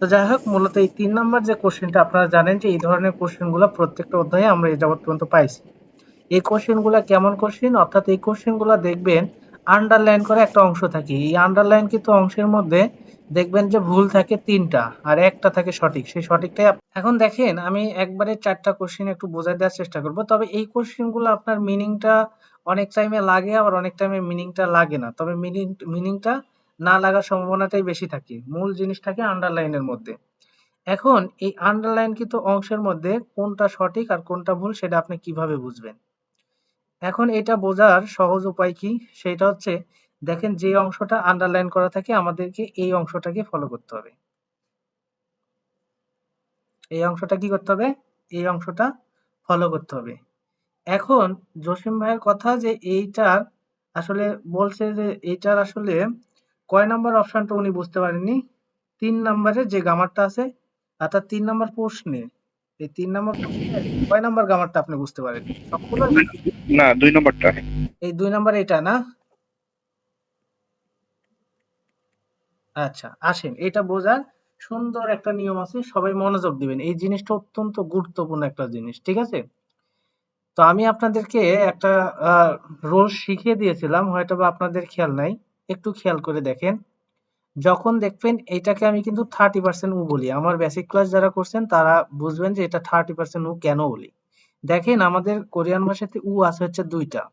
তো যাই হোক, মূলত এই ৩ নাম্বার যে কোশ্চেনটা, আপনারা জানেন যে এই ধরনের কোশ্চেনগুলো প্রত্যেকটা অধ্যায়ে আমরা এ যাবৎ পর্যন্ত পাইছি। এই কোশ্চেনগুলা কেমন কোশ্চেন? অর্থাৎ এই কোশ্চেনগুলা দেখবেন আন্ডারলাইন করা একটা অংশ থাকে। এই আন্ডারলাইন কিন্তু অংশের মধ্যে দেখবেন যে ভুল থাকে ৩টা আর একটা থাকে সঠিক। সেই সঠিকটাই এখন দেখেন, আমি একবারে ৪টা কোশ্চেন একটু বোঝায় দেওয়ার চেষ্টা করব। তবে এই কোশ্চেনগুলো আপনার মিনিংটা অনেক টাইমে লাগে, আবার অনেক টাইমে মিনিংটা লাগে না। তবে মিনিংটা না লাগার সম্ভাবনাটাই বেশি থাকে। মূল জিনিস থাকে আন্ডারলাইনের মধ্যে। এখন এই আন্ডারলাইনকৃত অংশের মধ্যে কোনটা সঠিক আর কোনটা ভুল সেটা আপনি কিভাবে বুঝবেন? এখন এটা বোঝার সহজ উপায় কি? সেটা হচ্ছে, দেখেন যে অংশটা আন্ডারলাইন করা থাকে আমাদেরকে এই অংশটাকে ফলো করতে হবে। এই অংশটা কি করতে হবে? এই অংশটা ফলো করতে হবে। এখন জসিম ভাইয়ের কথা যে এইটার আসলে বলছে যে এইটার আসলে কয় নাম্বার অপশনটা উনি বুঝতে পারেননি। ৩ নাম্বারে যে গামারটা আছে, অর্থাৎ ৩ নাম্বার প্রশ্নে, এই ৩ নাম্বার প্রশ্নে কয় নাম্বার গামারটা আপনি বুঝতে পারেন? সবগুলো নাকি না, ২ নম্বরটা। এই ২ নাম্বার এটা না? আচ্ছা, আসেন এটা বোঝার সুন্দর একটা নিয়ম আছে, সবাই মনোযোগ দিবেন। এই জিনিসটা অত্যন্ত গুরুত্বপূর্ণ একটা জিনিস, ঠিক আছে? তো আমি আপনাদেরকে একটা রোল শিখিয়ে দিয়েছিলাম, হয়তোবা আপনাদের খেয়াল নাই। একটু খেয়াল করে দেখেন। যখন দেখবেন এটাকে আমি কিন্তু 30% উ বলি। আমার বেসিক ক্লাস যারা করছেন তারা বুঝবেন যে এটা 30% উ কেন বলি। দেখেন আমাদের কোরিয়ান ভাষাতে উ আছে হচ্ছে ২টা।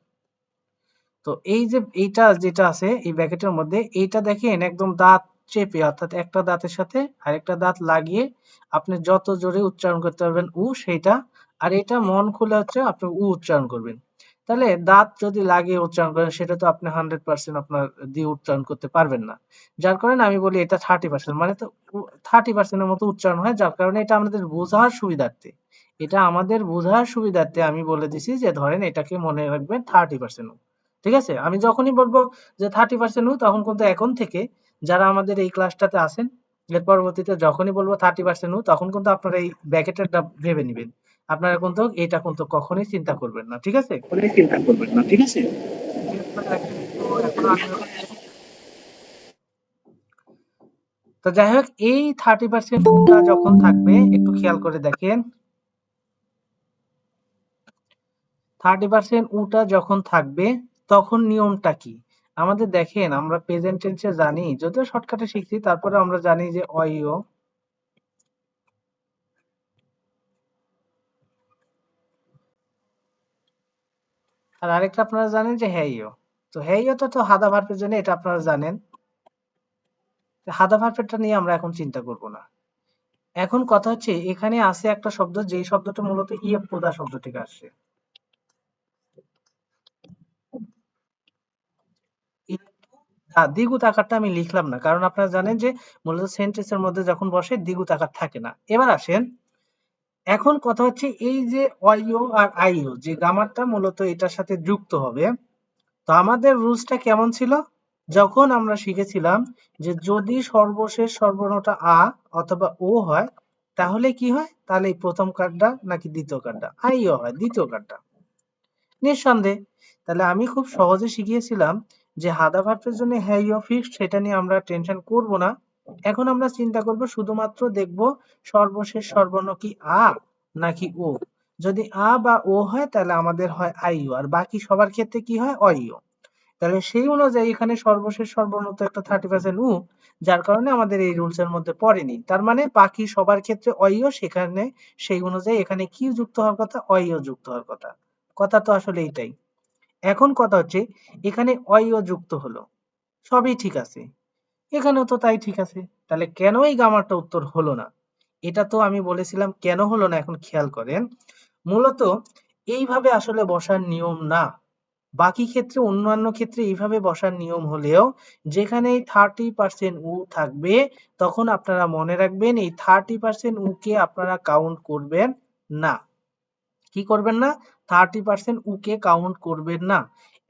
তো এই যে এইটা যেটা আছে এই ব্র্যাকেটের মধ্যে, এইটা দেখেন একদম দাঁত চেপে, অর্থাৎ একটা দাঁতের সাথে আরেকটা দাঁত লাগিয়ে আপনি যত জোরে উচ্চারণ করতে পারবেন উ সেইটা, আর এটা মন খুলে হচ্ছে আপনি উ উচ্চারণ করবেন। তাহলে দাঁত যদি লাগিয়ে উচ্চারণ করেন সেটা তো আপনি 100% আপনার দিয়ে উচ্চারণ করতে পারবেন না। যার কারণে আমি বলি এটা 30%, মানে তো 30% এর মতো উচ্চারণ হয়। যার কারণে এটা আমাদের বোঝার সুবিধার্থে, এটা আমাদের বোঝার সুবিধার্থে আমি বলে দিছি যে ধরেন এটাকে মনে রাখবেন 30%। ঠিক আছে? আমি যখনই বলবো যে 30% উ, তখন কিন্তু এখন থেকে যারা আমাদের এই ক্লাসটাতে আছেন, এর পরবর্তীতে যখনই বলবো 30% উ, তখন কিন্তু আপনারা এই ব্র্যাকেটেরটা ভেবে নিবেন। আপনারা কিন্তু এটা কিন্তু কখনোই চিন্তা করবেন না। ঠিক আছে? অনেক চিন্তা করবেন না, ঠিক আছে? মিউট করে রাখেন একটু, এখনো আমি হচ্ছে। তো যাই হোক, এই 30% উটা যখন থাকবে একটু খেয়াল করে দেখেন। 30% উটা যখন থাকবে তখন নিয়মটা কি? আমাদের দেখেন আমরা প্রেজেন্ট টেন্সে জানি, যদিও শর্টকাটে শিখছি, তারপরে আমরা জানি যে অইও, আর আরেকটা আপনারা জানেন যে হ্যাইও। তো হ্যাইওটা তো হাদা ভার্বের জন্য, এটা আপনারা জানেন। হাদা ভার্বেরটা নিয়ে আমরা এখন চিন্তা করব না। এখন কথা হচ্ছে এখানে আছে একটা শব্দ, যেই শব্দটা মূলত ইয়েপ্পদা শব্দ থেকে আসছে। দ্বিগুণ আকারটা আমি লিখলাম না, কারণ আপনারা জানেন যে মূলত সেন্টেন্সের মধ্যে যখন বসে দ্বিগুণ আকার থাকে না। এবার আসেন, এখন কথা হচ্ছে এই যে অইও আর আইও যে গ্রামারটা মূলত এটার সাথে যুক্ত হবে। তো আমাদের রুলসটা কেমন ছিল? যখন আমরা শিখেছিলাম যে যদি সর্বশেষ সর্বর্ণটা আ অথবা ও হয়, তাহলে কি হয়? তাহলে এই প্রথম কার্ডটা নাকি দ্বিতীয় কার্ডটা? আইও হয়, দ্বিতীয় কার্ডটা নিঃসন্দেহে। তাহলে আমি খুব সহজে শিখিয়েছিলাম যে হাদা ভার্বের জন্য হ্যাইও ফিক্সড, সেটা নিয়ে আমরা টেনশন করব না। এখন আমরা চিন্তা করব, শুধুমাত্র দেখব সর্বশেষ সর্বর্ণ কি আ নাকি ও। যদি আ বা ও হয় তাহলে আমাদের হয় আইও, আর বাকি সবার ক্ষেত্রে কি হয়? অইও। তাহলে সেই অনুযায়ী এখানে সর্বশেষ সর্বর্ণ তো একটা 30% উ, যার কারণে আমাদের এই রুলস এর মধ্যে পড়েনি। তার মানে বাকি সবার ক্ষেত্রে অইও, সেখানে সেই অনুযায়ী এখানে কি যুক্ত হওয়ার কথা? অইও যুক্ত হওয়ার কথা। কথা তো আসলে এইটাই। এখন কথা হচ্ছে এখানে অইও যুক্ত হলো, সবই ঠিক আছে, এখানেও তো তাই ঠিক আছে। তাহলে কেন এই গামারটা উত্তর হলো না? এটা তো আমি বলেছিলাম কেন হলো না, এখন খেয়াল করেন। মূলত এইভাবে আসলে বসার নিয়ম না। বাকি ক্ষেত্রে, অন্যান্য ক্ষেত্রে এইভাবে বসার নিয়ম হলেও যেখানে 30% উ থাকবে, তখন আপনারা মনে রাখবেন এই 30% উ কে আপনারা কাউন্ট করবেন না। কি করবেন না? 30% উ কে কাউন্ট করবেন না।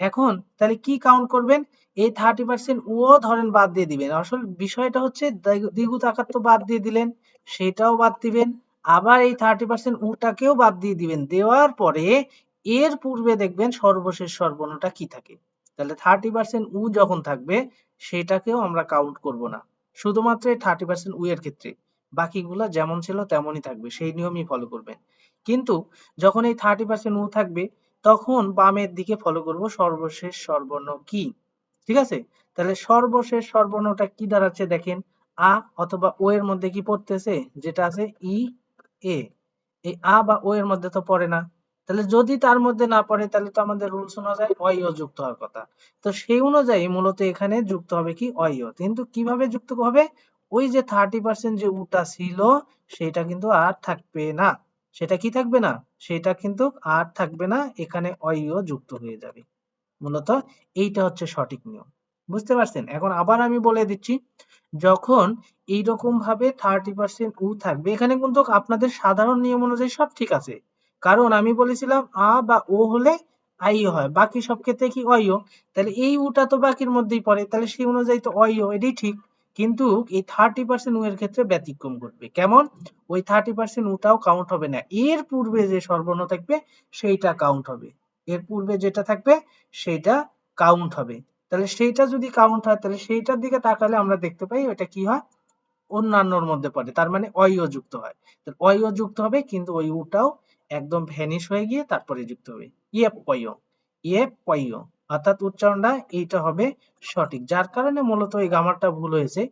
এখন তাহলে কি কাউন্ট করবেন? এই 30% ও ধরেন বাদ দিয়ে দিবেন। আসল বিষয়টা হচ্ছে দ্বিগুণ আকার তো বাদ দিয়ে দিলেন, সেটাও বাদ দিবেন। আবার এই 30% উটাকেও বাদ দিয়ে দিবেন। দেওয়ার পরে এর পূর্বে দেখবেন সর্বশেষ সর্বর্ণটা কি থাকে। তাহলে 30% উ যখন থাকবে সেটাকেও আমরা কাউন্ট করব না, শুধুমাত্র এই 30% উ এর ক্ষেত্রে। বাকিগুলা যেমন ছিল তেমনই থাকবে, সেই নিয়মই ফলো করবেন। কিন্তু যখন এই 30% উ থাকবে তখন বামের দিকে ফলো করব সর্বশেষ স্বরবর্ণ কি। ঠিক আছে? তাহলে সর্বশেষ স্বরবর্ণটা কি দাঁড়াচ্ছে দেখেন, আ অথবা ও এর মধ্যে কি পড়তেছে, যেটা আছে ই এ। এই আ বা ও এর মধ্যে তো পড়ে না। তাহলে যদি তার মধ্যে না পড়ে তাহলে তো আমাদের রুলস অনুযায়ী অইও যুক্ত হওয়ার কথা। তো সেই অনুযায়ী মূলত এখানে যুক্ত হবে কি অইও। কিন্তু কিভাবে যুক্ত হবে, ওই যে 30% যে উটা ছিল সেটা কিন্তু আর থাকবে না। সেটা কি থাকবে না, সেটা কিন্তু আর থাকবে না, এখানে অইও যুক্ত হয়ে যাবে। মূলত এইটা হচ্ছে সঠিক নিয়ম। বুঝতে পারছেন? এখন আবার আমি বলে দিচ্ছি, যখন এইরকম ভাবে 30% উ থাকবে, এখানে কিন্তু আপনাদের সাধারণ নিয়ম অনুযায়ী সব ঠিক আছে। কারণ আমি বলেছিলাম আ বা ও হলে আই হয়, বাকি সব ক্ষেত্রে কি অইও। তাহলে এই উটা তো বাকির মধ্যেই পড়ে, তাহলে সেই অনুযায়ী তো অইও, এটাই ঠিক। কিন্তু এই 30% উ এর ক্ষেত্রে ব্যতিক্রম ঘটবে। কেমন? ওই 30% উটাও কাউন্ট হবে না, এর পূর্বে যে স্বরবর্ণ থাকবে সেইটা কাউন্ট হবে। এর পূর্বে যেটা থাকবে সেইটা কাউন্ট হবে। তাহলে সেইটা যদি কাউন্ট হয় তাহলে সেইটার দিকে তাকালে আমরা দেখতে পাই ওটা কি হয়, অন্যান্যর মধ্যে পড়ে, তার মানে অইও যুক্ত হয়। তো অইও যুক্ত হবে কিন্তু ওই উটাও একদম ভ্যানিশ হয়ে গিয়ে তারপরে যুক্ত হবে ইয়ে পয়ও, ইয়ে পয়ও, অর্থাৎ উচ্চারণটা এইটা হবে সঠিক, যার কারণে মূলত এই গ্রামারটা ভুল হয়েছে।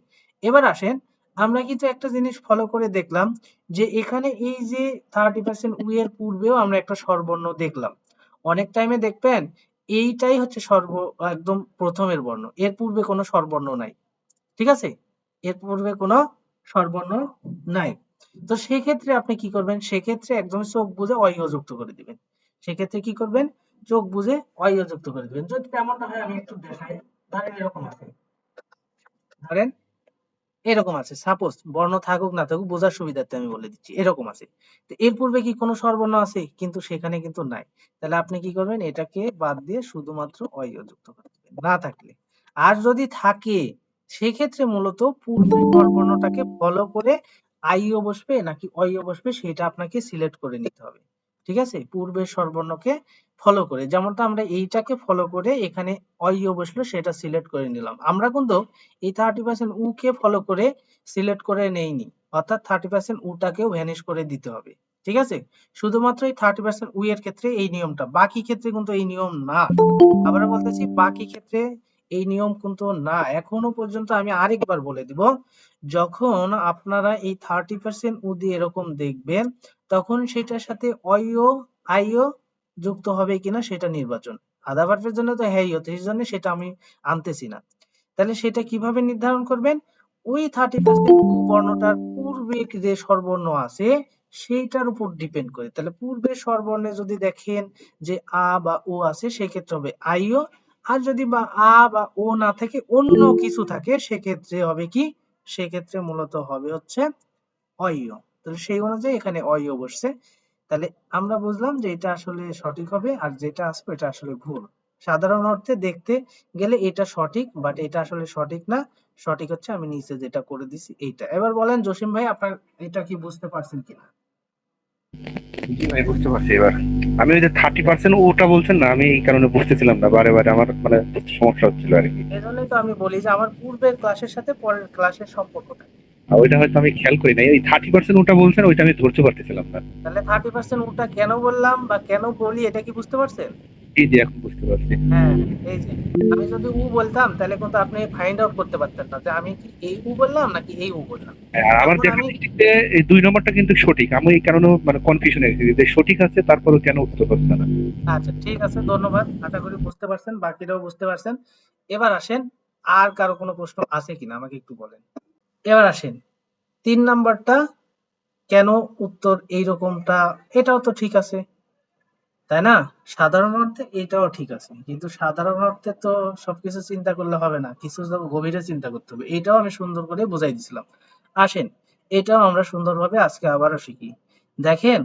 এবার আসেন, আমরা কিন্তু একটা জিনিস ফলো করে দেখলাম যে এখানে এই যে 30% উ এর পূর্বেও আমরা একটা স্বরবর্ণ দেখলাম। অনেক টাইমে দেখবেন এইটাই হচ্ছে একদম প্রথমের বর্ণ, এর পূর্বে কোনো স্বরবর্ণ নাই। ঠিক আছে? এর পূর্বে কোনো স্বরবর্ণ নাই। তো সেক্ষেত্রে আপনি কি করবেন, সেক্ষেত্রে একদম চোখ বুঝে অইও যুক্ত করে দিবেন। সেক্ষেত্রে কি করবেন, চোখ বুঝে অইও যুক্ত করে দিবেন। যদি তেমনটা হয় আমি একটু দেখাই। ধরেন এরকম আছে, ধরেন এরকম আছে, সাপোজ বর্ণ থাকুক না থাকুক বোঝার সুবিধার্থে আমি বলে দিচ্ছি, এরকম আছে। তো এর পূর্বে কি কোনো স্বরবর্ণ আছে, কিন্তু সেখানে কিন্তু নাই। তাহলে আপনি কি করবেন, এটাকে বাদ দিয়ে শুধুমাত্র অইও যুক্ত করে দিবেন না থাকলে। আর যদি থাকে সেক্ষেত্রে মূলত পূর্বের স্বরবর্ণটাকে ফলো করে আইও বসবে নাকি অইও বসবে সেটা আপনাকে সিলেক্ট করে নিতে হবে। ঠিক আছে? পূর্বের স্বরবর্ণকে ফলো করে, যেমনটা আমরা এইটাকে ফলো করে এখানে অইও বসলো সেটা সিলেক্ট করে নিলাম। আমরা কিন্তু এই 30% উ কে ফলো করে সিলেক্ট করে নেইনি, অর্থাৎ 30% উটাকেও ভ্যানিশ করে দিতে হবে। ঠিক আছে? শুধুমাত্র এই 30% উ এর ক্ষেত্রে এই নিয়মটা, বাকি ক্ষেত্রে কিন্তু এই নিয়ম না। আবারও বলতেছি, বাকি ক্ষেত্রে এই নিয়ম কিন্তু না। এখনো পর্যন্ত আমি আরেকবার বলে দিব, যখন আপনারা এই 30% উ দিয়ে এরকম দেখবেন তখন সেটার সাথে অইও আইও যুক্ত হবে কিনা সেটা নির্বাচন। আধা ভার্বের জন্য তো হ্যাঁই হতো, সেই জন্য সেটা আমি আনতেছি না। তাহলে সেটা কিভাবে নির্ধারণ করবেন, ওই 30% উ বর্ণটার পূর্বে যে স্বরবর্ণ আছে সেইটার উপর ডিপেন্ড করে। তাহলে পূর্বের স্বরবর্ণে যদি দেখেন যে আ বা ও আছে সেক্ষেত্রে হবে আইও, আর যদি বা আ বা ও না থাকে অন্য কিছু থাকে সেক্ষেত্রে হবে কি, সেক্ষেত্রে মূলত হবে হচ্ছে অইও। তাহলে সেই অনুযায়ী এখানে অইও বসছে। তাহলে আমরা বুঝলাম যে এটা আসলে সঠিক হবে আর যেটা আসবে এটা আসলে ভুল। সাধারণ অর্থে দেখতে গেলে এটা সঠিক, বাট এটা আসলে সঠিক না। সঠিক হচ্ছে আমি নিচে যেটা করে দিছি এইটা। এবার বলেন জসিম ভাই, আপনার এটা কি বুঝতে পারছেন কিনা? জি ভাই, বুঝতে পারছি এবার। আমি ওই যে 30% ওটা বলছেন না, আমি এই কারণে বুঝতেছিলাম না, বারে বারে আমার মানে বুঝতে সমস্যা হচ্ছিল আর কি। এজন্যই তো আমি বলি যে আমার পূর্বের ক্লাসের সাথে পরের ক্লাসের সম্পর্ক থাকে। আর ওইটা হয়তো আমি খেয়াল করি নাই, ওই 30% ওটা বলছেন ওইটা আমি ধরতে পারতেছিলাম না। তাহলে 30% ওটা কেন বললাম বা কেন বলি এটা কি বুঝতে পারছেন? জি জি, এখন বুঝতে পারছি। হ্যাঁ, এই যে আমি যদি উ বলতাম তাহলে কিন্তু আপনি ফাইন্ড আউট করতে পারতেন না যে আমি কি এই উ বললাম নাকি এই উ বললাম। আর আমার যখন দেখা আমি দৃষ্টিতে এই 2 নম্বরটা কিন্তু সঠিক। আমি এই কারণে মানে কনফিউশন হয়ে গেছি যে সঠিক আছে তারপরেও কেন উত্তর হচ্ছে না। আচ্ছা ঠিক আছে, ধন্যবাদ, আশা করি বুঝতে পারছেন, বাকিরাও বুঝতে পারছেন। এবার আসেন, আর কারো কোনো প্রশ্ন আছে কিনা আমাকে একটু বলেন। এবার আসেন 3 নাম্বারটা, কেন উত্তর এইরকমটা, এটাও তো ঠিক আছে, তাই না? সাধারণ অর্থে এটাও ঠিক আছে, কিন্তু সাধারণ অর্থে তো সবকিছু চিন্তা করলে হবে না, কিছু তো গভীরে চিন্তা করতে হবে। এটাও আমি সুন্দর করে বুঝাই দিছিলাম। আসেন, এটাও আমরা সুন্দরভাবে আজকে আবারও শিখি। দেখেন,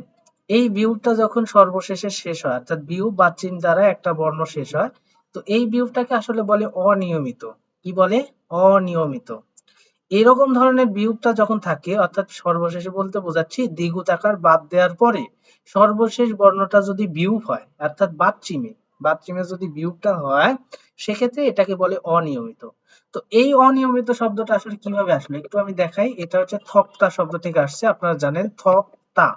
এই বিয়োগটা যখন সর্বশেষে শেষ হয়, অর্থাৎ বিয়োগ বা চিহ্ন দ্বারা একটা বর্ণ শেষ হয়, তো এই বিয়োগটাকে আসলে বলে অনিয়মিত। কি বলে? অনিয়মিত। এরকম ধরনের বিয়োগটা যখন থাকে, অর্থাৎ সর্বশেষে বলতে বোঝাচ্ছি দ্বিগুণ আকার বাদ দেওয়ার পরে সর্বশেষ বর্ণটা যদি বিয়োগ হয় অর্থাৎ বাদ চিহ্নে, বাথচিমে যদি বিয়োগটা হয় সেক্ষেত্রে এটাকে বলে অনিয়মিত। তো এই অনিয়মিত শব্দটা আসলে কিভাবে আসলো একটু আমি দেখাই। এটা হচ্ছে থপ্তা শব্দ থেকে আসছে, আপনারা জানেন থপ্তা।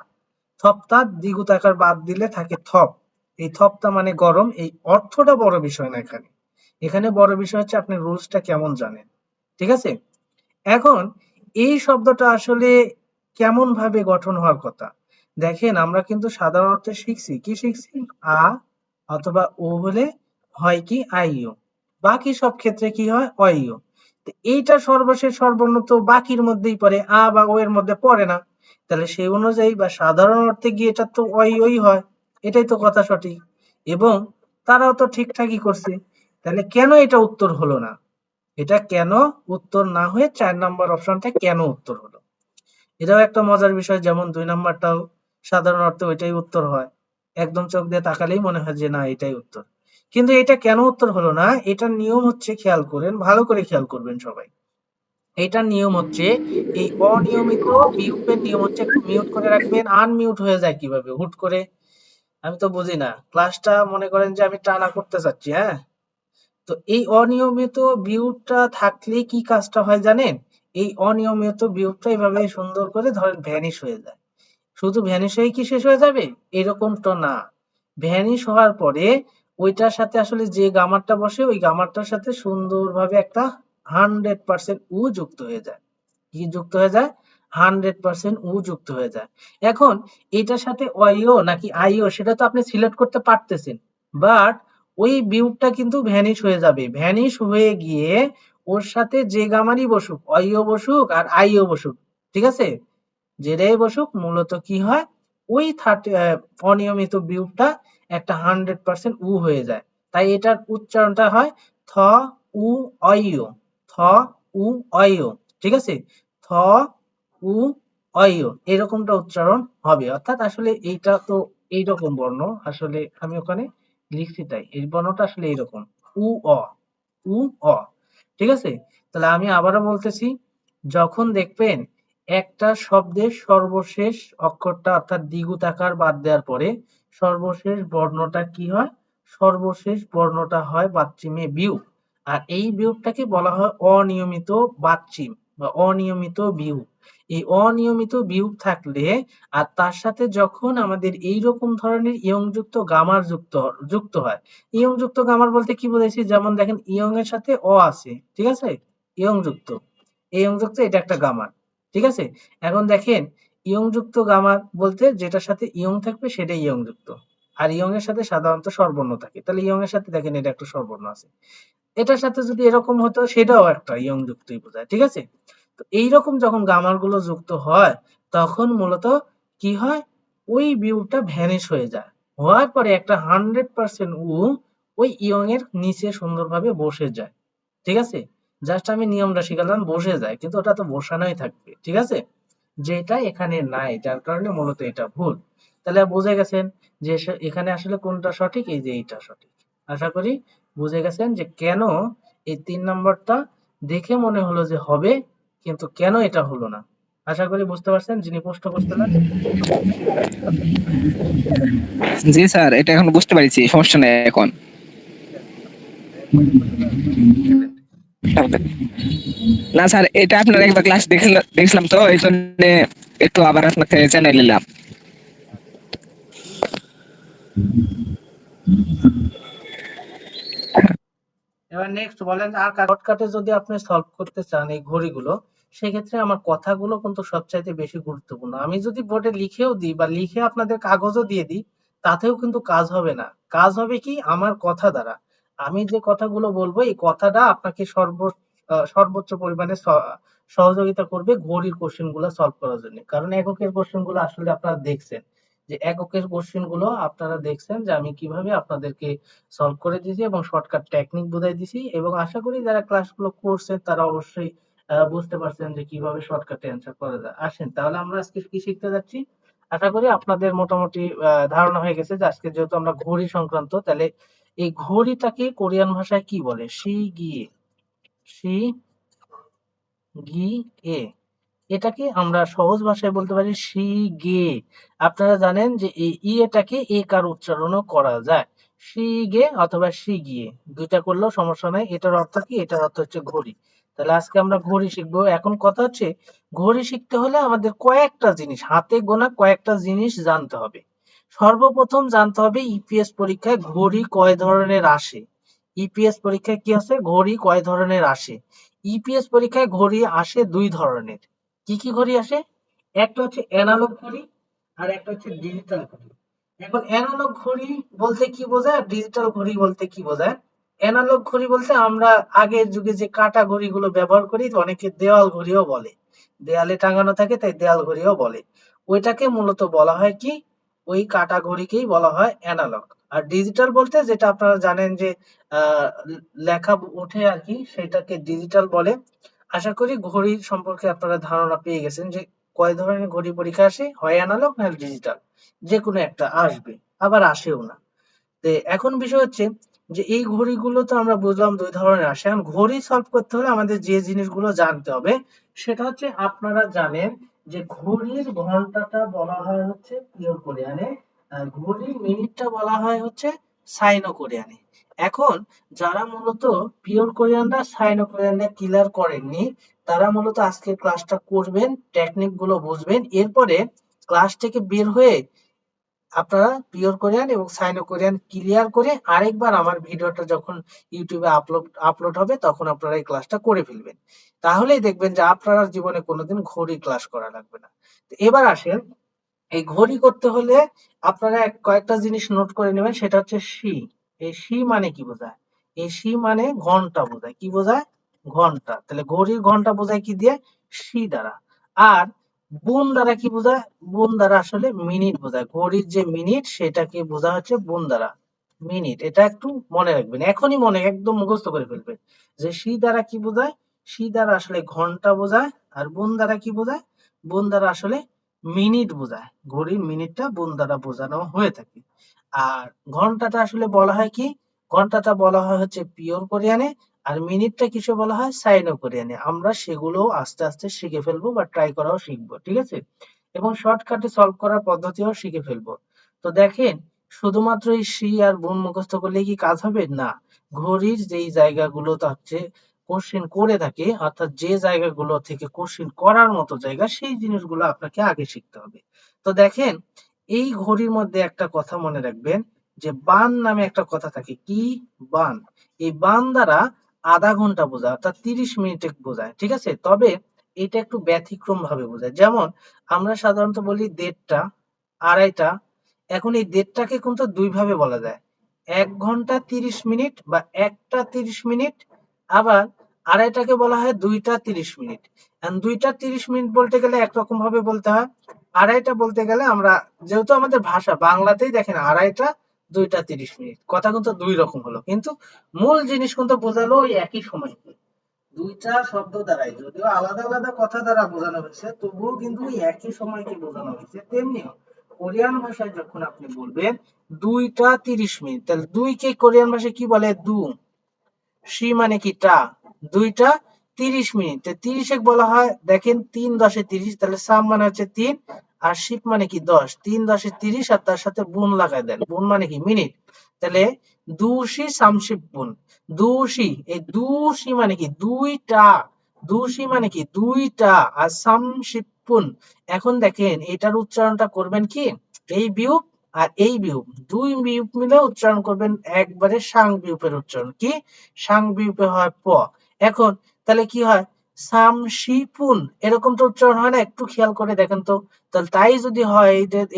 থপ্তা দ্বিগুণ আকার বাদ দিলে থাকে থপ। এই থপ্তা মানে গরম। এই অর্থটা বড় বিষয় না এখানে। এখানে বড় বিষয় হচ্ছে আপনি রুলসটা কেমন জানেন। ঠিক আছে? এখন এই শব্দটা আসলে কেমন ভাবে গঠন হওয়ার কথা? দেখেন আমরা কিন্তু সাধারণ অর্থে শিখছি। কি শিখছি? আ অথবা ও হলে হয় কি আইও। বাকি সব ক্ষেত্রে কি হয়? অইও। তো এইটা সর্বশেষ সর্বর্ণ তো বাকির মধ্যেই পড়ে, আ বা ও এর মধ্যে পড়ে না। তাহলে সেই অনুযায়ী বা সাধারণ অর্থে গিয়ে এটা তো অই হয়। এটাই তো কথা সঠিক। এবং তারাও তো ঠিকঠাকই করছে। তাহলে কেন এটা উত্তর হলো না? এটা কেন উত্তর না হয়ে ৪ নাম্বার অপশনটা কেন উত্তর হলো? এটাও একটা মজার বিষয়। যেমন ২ নাম্বারটাও সাধারণ অর্থে ওইটাই উত্তর হয়। একদম চোখ দিয়ে তাকালেই মনে হয় যে না এটাই উত্তর। কিন্তু এটা কেন উত্তর হলো না? এটার নিয়ম হচ্ছে, খেয়াল করেন, ভালো করে খেয়াল করবেন সবাই। এটার নিয়ম হচ্ছে এই অনিয়মিত বিয়োগের নিয়ম হচ্ছে, একটু মিউট করে রাখবেন। আনমিউট হয়ে যায় কিভাবে হুট করে? আমি তো বুঝি না। ক্লাসটা মনে করেন যে আমি টানা করতে চাচ্ছি, হ্যাঁ? তো এই অনিয়মিত বিয়োগটা থাকলে কি কাজটা হয় জানেন? এই অনিয়মিত বিয়োগটা এভাবে সুন্দর করে ধরেন ভ্যানিশ হয়ে যায়। শুধু ভ্যানিশ হয়ে কি শেষ হয়ে যাবে? এরকম তো না। ভ্যানিশ হওয়ার পরে ওইটার সাথে আসলে যে গামারটা বসে ওই গামারটার সাথে সুন্দরভাবে একটা 100% উ যুক্ত হয়ে যায়। কি যুক্ত হয়ে যায়? 100% উ যুক্ত হয়ে যায়। এখন এটার সাথে অইও নাকি আইও সেটা তো আপনি সিলেক্ট করতে পারতেছেন। বাট ওই বিউটটা কিন্তু ভ্যানিশ হয়ে যাবে। ভ্যানিশ হয়ে গিয়ে ওর সাথে যে গামারই বসুক, অইও বসুক আর আইও বসুক, ঠিক আছে? যেটাই বসুক মূলত কি হয়? ওই অনিয়মিত বিয়োগটা একটা 100% উ হয়ে যায়। তাই এটার উচ্চারণটা হয় থ উ অইও। থ উ অইও। ঠিক আছে? থ উ অইও এরকমটা উচ্চারণ হবে। অর্থাৎ আসলে এইটা তো এইরকম বর্ণ। আসলে আমি ওখানে লিখছি তাই। এই বর্ণটা আসলে এইরকম। উ অ। উ অ। ঠিক আছে? তাহলে আমি আবারও বলতেছি, যখন দেখবেন একটা শব্দের সর্বশেষ অক্ষরটা অর্থাৎ দ্বিগুণ আকার বাদ দেওয়ার পরে সর্বশেষ বর্ণটা কি হয়? সর্বশেষ বর্ণটা হয় বাচ্চিমে বিয়োগ। আর এই বিয়োগটাকে বলা হয় অনিয়মিত বাচ্চিম বা অনিয়মিত বিয়োগ। এই অনিয়মিত বিয়োগ থাকলে আর তার সাথে যখন আমাদের এইরকম ধরনের ইয়ংযুক্ত গামার যুক্ত হয়। ইয়ংযুক্ত গামার বলতে কি বোঝাইছি? যেমন দেখেন ইয়ং এর সাথে অ আছে, ঠিক আছে? ইয়ংযুক্ত, এই ইয়ংযুক্ত এটা একটা গামার, ঠিক আছে? এখন দেখেন ইয়ংযুক্ত গামার বলতে যেটার সাথে ইয়ং থাকবে সেটাই ইয়ংযুক্ত। আর ইয়ং এর সাথে সাধারণত স্বরবর্ণ থাকে। তাহলে ইয়ং এর সাথে দেখেন এটা একটা স্বরবর্ণ আছে। এটার সাথে যদি এরকম হতো সেটাও একটা ইয়ংযুক্তই বোঝায়, ঠিক আছে? তো এইরকম যখন গামার গুলো যুক্ত হয় তখন মূলত কি হয়? ওই বিউটা ভ্যানিশ হয়ে যায়। হওয়ার পরে একটা 100% উ ওই ইয়ং এর নিচে সুন্দরভাবে বসে যায়। ঠিক আছে? জাস্ট আমি নিয়মটা শিখালাম, বসে যায়। কিন্তু ওটা তো বসানোই থাকবে। ঠিক আছে? যেটা এখানে নাই, যার কারণে মূলত এটা ভুল। তাহলে বুঝে গেছেন যে এখানে আসলে কোনটা সঠিক, এই যে এইটা সঠিক। আশা করি বুঝে গেছেন যে কেন এই ৩ নম্বরটা দেখে মনে হলো যে হবে, কিন্তু কেন এটা হলো না। আশা করি বুঝতে পারছেন যিনি প্রশ্ন করছিলেন। জি স্যার, এটা এখন বুঝতে পারছি, সমস্যা নেই এখন। একবারে সোজা, মানে এক্সেলেন্ট। না স্যার, এটা আপনার একবার ক্লাস দেখছিলাম তো এই জন্য একটু আবার আপনাকে জানাই নিলাম। এবার নেক্সট বলেন, আর শর্টকাটে যদি আপনি সলভ করতে চান এই ঘড়িগুলো, সেক্ষেত্রে আমার কথাগুলো কিন্তু সবচাইতে বেশি গুরুত্বপূর্ণ। আমি যদি বোর্ডে লিখেও দিই বা লিখে আপনাদের কাগজও দিয়ে দিই, তাতেও কিন্তু কাজ হবে না। কাজ হবে কি আমার কথা দ্বারা। আমি যে কথাগুলো বলবো এই কথাটা আপনাকে সর্বোচ্চ পরিমাণে সহযোগিতা করবে ঘড়ির কোশ্চেন গুলো সলভ করার জন্য। কারণ এককের কোশ্চেন গুলো আসলে আপনারা দেখছেন, যে এককের কোশ্চেন গুলো আপনারা দেখছেন যে আমি কিভাবে আপনাদেরকে সলভ করে দিয়েছি এবং শর্টকাট টেকনিক বুঝাই দিছি, এবং আশা করি যারা ক্লাসগুলো করছেন তারা অবশ্যই বুঝতে পারছেন যে কিভাবে শর্টকাটে অ্যান্সার করা যায়। আসেন তাহলে আমরা আজকে কি শিখতে যাচ্ছি। আশা করি আপনাদের মোটামুটি ধারণা হয়ে গেছে যে আজকে যেহেতু আমরা ঘড়ি সংক্রান্ত, তাহলে এই ঘড়িটাকে কোরিয়ান ভাষায় কি বলে? শি গিয়ে, শি গি এ। এটাকে আমরা সহজ ভাষায় বলতে পারি শি গে। আপনারা জানেন যে এই এটাকে একার উচ্চারণও করা যায়। শিগে অথবা শিগিয়ে, দুইটা করলেও সমস্যা নাই। এটার অর্থ কি? এটার অর্থ হচ্ছে ঘড়ি। তাহলে আজকে আমরা ঘড়ি শিখবো। এখন কথা হচ্ছে, ঘড়ি শিখতে হলে আমাদের কয়েকটা জিনিস, হাতে গোনা কয়েকটা জিনিস জানতে হবে। সর্বপ্রথম জানতে হবে ইপিএস পরীক্ষায় ঘড়ি কয় ধরনের আসে। ইপিএস পরীক্ষায় কি আছে? ঘড়ি কয় ধরনের আসে। ইপিএস পরীক্ষায় ঘড়ি আসে দুই ধরনের। কি কি ঘড়ি আসে? একটা হচ্ছে অ্যানালগ ঘড়ি, আর একটা হচ্ছে ডিজিটাল ঘড়ি। এখন অ্যানালগ ঘড়ি বলতে কি বোঝায়, আর ডিজিটাল ঘড়ি বলতে কি বোঝায়? অ্যানালগ ঘড়ি বলতে আমরা আগের যুগে যে কাঁটা ঘড়িগুলো ব্যবহার করি, অনেকে দেওয়াল ঘড়িও বলে, দেয়ালে টাঙানো থাকে তাই দেয়াল ঘড়িও বলে। ওইটাকে মূলত বলা হয় কি? ওই কাঁটা ঘড়িকেই বলা হয় অ্যানালগ। আর ডিজিটাল বলতে যেটা আপনারা জানেন যে লেখা ওঠে আর কি, সেটাকে ডিজিটাল বলে। আশা করি ঘড়ির সম্পর্কে আপনারা ধারণা পেয়ে গেছেন যে কয় ধরনের ঘড়ি পরীক্ষা আসে, হয় অ্যানালগ না ডিজিটাল, যে কোনো একটা আসবে, আবার আসেও না। তো এখন বিষয় হচ্ছে যে এই ঘড়িগুলো তো আমরা বুঝলাম দুই ধরনের আসে। এখন ঘড়ি সলভ করতে হলে আমাদের যে জিনিসগুলো জানতে হবে সেটা হচ্ছে, আপনারা জানেন যে ঘড়ির ঘন্টাটা বলা হয় হচ্ছে পিওর কোরিয়ানে, আর ঘড়ির মিনিটটা বলা হয় হচ্ছে সাইনো কোরিয়ানে। এখন যারা মূলত পিওর কোরিয়ানরা সাইনো কোরিয়ানরা ক্লিয়ার করেননি, তারা মূলত আজকে ক্লাসটা করবেন, টেকনিক গুলো বুঝবেন, এরপরে ক্লাস থেকে বের হয়ে আপনারা পিওর কোরিয়ান এবং সাইনো কোরিয়ান ক্লিয়ার করে আরেকবার আমার ভিডিওটা যখন ইউটিউবে আপলোড হবে তখন আপনারা এই ক্লাসটা করে ফেলবেন। তাহলেই দেখবেন যে আপনারা জীবনে কোনোদিন ঘড়ি ক্লাস করা লাগবে না। তো এবার আসেন, এই ঘড়ি করতে হলে আপনারা কয়েকটা জিনিস নোট করে নেবেন। সেটা হচ্ছে সি। এই সি মানে কি বোঝায়? এই সি মানে ঘন্টা বোঝায়। কি বোঝায়? ঘন্টা। তাহলে ঘড়ির ঘন্টা বোঝায় কি দিয়ে? সি দ্বারা। আর বুন দ্বারা কি বোঝায়? বুন দ্বারা আসলে মিনিট বোঝায়। ঘড়ির যে মিনিট সেটাকে বোঝা হচ্ছে বুন দ্বারা মিনিট। এটা একটু মনে রাখবেন, এখনই মনে একদম মুখস্থ করে ফেলবেন যে সি দ্বারা কি বোঝায়। সি দ্বারা আসলে ঘন্টা বোঝায়। আর বুন দ্বারা কি বোঝায়? বুন দ্বারা আসলে মিনিট বোঝায়। ঘড়ির মিনিটটা বুন দ্বারা বোঝানো হয়ে থাকে। আর ঘন্টাটা আসলে বলা হয় কি? ঘন্টাটা বলা হয় হচ্ছে পিওর কোরিয়ানে, আর মিনিটটা কিসে বলা হয়? সাইনো কোরিয়ানে। আমরা সেগুলো আস্তে আস্তে শিখে ফেলবো বা ট্রাই করাও শিখবো, ঠিক আছে? এবং শর্টকাটে সলভ করার পদ্ধতিও শিখে ফেলবো। তো দেখেন, শুধুমাত্র এই সি আর বুন মুখস্থ করলে কি কাজ হবে? না। ঘড়ির যেই জায়গাগুলো হচ্ছে কোশ্চেন করে থাকে, অর্থাৎ যে জায়গাগুলো থেকে কোশ্চেন করার মতো জায়গা, সেই জিনিসগুলো আপনাকে আগে শিখতে হবে। তো দেখেন, এই ঘড়ির মধ্যে একটা কথা মনে রাখবেন যে বান নামে একটা কথা থাকে। কি? বান। এই বান দ্বারা আধা ঘন্টা বোঝায়, অর্থাৎ 30 মিনিটে বোঝায়, ঠিক আছে? তবে এটা একটু ব্যতিক্রম ভাবে বোঝায়। যেমন আমরা সাধারণত বলি 1:30টা, 2:30টা। এখন এই 1:30টাকে কিন্তু দুই ভাবে বলা যায়, 1 ঘন্টা 30 মিনিট বা 1টা 30 মিনিট। আবার 2:30টাকে বলা হয় 2টা 30 মিনিট। 2টা 30 মিনিট বলতে গেলে একরকম ভাবে বলতে হয়, 2:30টা বলতে গেলে আমরা, যেহেতু আমাদের ভাষা বাংলাতেই দেখেন 2:30টা 2টা 30 মিনিট, কথা কিন্তু দুই রকম হলো, কিন্তু মূল জিনিস কিন্তু বোঝালো ওই একই সময়। দুইটা শব্দ দ্বারাই, যদিও আলাদা আলাদা কথা দ্বারা বোঝানো হয়েছে, তবুও কিন্তু ওই একই সময়কে বোঝানো হয়েছে। তেমনি কোরিয়ান ভাষায় যখন আপনি বলবেন 2টা 30 মিনিট, তাহলে দুইকে কোরিয়ান ভাষায় কি বলে? দু। সি মানে কি? টা। 2টা 30 মিনিট, 30 এক বলা হয়, দেখেন 3 10 এ 30, তাহলে সাম মানে হচ্ছে 3, আর শিপ মানে কি? 10। 3 10 এ 30, আর তার সাথে বুন লাগাই দেন। বুন মানে কি? মিনিট। তাহলে দুশি সামশিপ বুন। দুশি, এই দুশি মানে কি? দুইটা। দুশি মানে কি? দুইটা। আর সামশিপুন, এখন দেখেন এটার উচ্চারণটা করবেন কি? এই বিয়োগ আর এই বিয়োগ, দুই বিয়োগ মিলে উচ্চারণ করবেন একবারে সাং বিয়োগের উচ্চারণ। কি? সাং বিয়োগে হয় প। এখন তাহলে কি হয়? সামশিপুন, এরকম তো উচ্চারণ হয় না? একটু খেয়াল করে দেখেন তো। তাহলে তাই যদি হয়,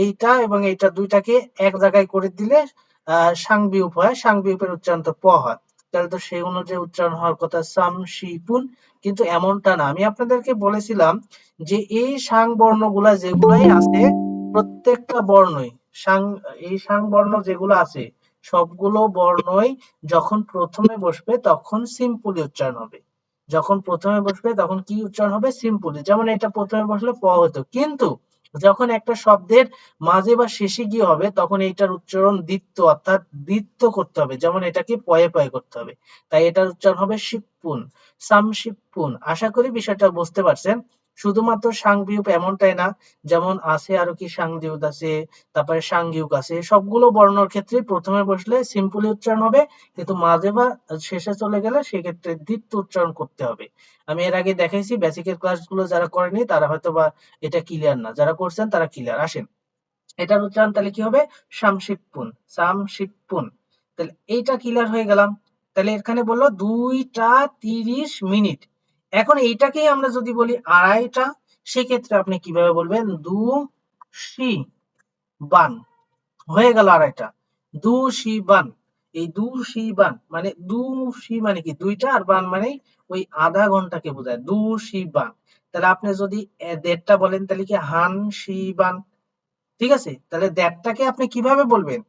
এইটা এবং এইটা দুইটাকে এক জায়গায় করে দিলে সাং বিয়োগ হয়, সাং বিয়োগের উচ্চারণ তো প হয়। তাহলে তো সেই অনুযায়ী উচ্চারণ হওয়ার কথা সামশিপুন, কিন্তু এমনটা না। আমি আপনাদেরকে বলেছিলাম যে এই সাং বর্ণগুলা যেগুলাই আছে, প্রত্যেকটা বর্ণই সাং, এই সাং বর্ণ যেগুলো আছে সবগুলো বর্ণই যখন প্রথমে বসবে তখন সিম্পলি উচ্চারণ হবে। যখন প্রথমে বসবে তখন কি উচ্চারণ হবে? সিম্পলি। যেমন এটা প্রথমে বসলে প হতো, কিন্তু যখন একটা শব্দের মাঝে বা শেষে গিয়ে হবে তখন এইটার উচ্চারণ দ্বিত্ব, অর্থাৎ দ্বিত্ব করতে হবে। যেমন এটাকে পয়ে পয়ে করতে হবে, তাই এটার উচ্চারণ হবে শিবপুন, সামশিবপুন। আশা করি বিষয়টা বুঝতে পারছেন। শুধুমাত্র সাংবিউপ এমনটাই না, যেমন আছে আরো কি সাংদিউত আছে, তারপরে সাংগিউক আছে, সবগুলো বর্ণর ক্ষেত্রে প্রথমে বসলে সিম্পলি উচ্চারণ হবে, কিন্তু মাঝে বা শেষে চলে গেলে সেক্ষেত্রে দ্বিত্ব উচ্চারণ করতে হবে। আমি এর আগে দেখাইছি, বেসিকের ক্লাসগুলো যারা করেনি তারা হয়তো বা এটা ক্লিয়ার না, যারা করছেন তারা ক্লিয়ার। আসেন এটার উচ্চারণ তাহলে কি হবে, সামশিপুন, সামশিপুন। তাহলে এইটা ক্লিয়ার হয়ে গেলাম। তাহলে এখানে বললো 2টা 30 মিনিট। এখন এইটাকেই আমরা যদি বলি আড়াইটা, সেক্ষেত্রে আপনি কিভাবে বলবেন, দু শি বান, হয়ে গেল আড়াইটা, দু শি বান। এই দু শি বান মানে দু শি মানে কি দুইটা, আর বান মানে ওই আধা ঘন্টাকে বোঝায়, দু শি বান। তাহলে আপনি যদি দেড়টা বলেন তাহলে কি হান শি বান, ঠিক আছে? তাহলে দ্যাটটাকে আপনি কিভাবে বলবেন,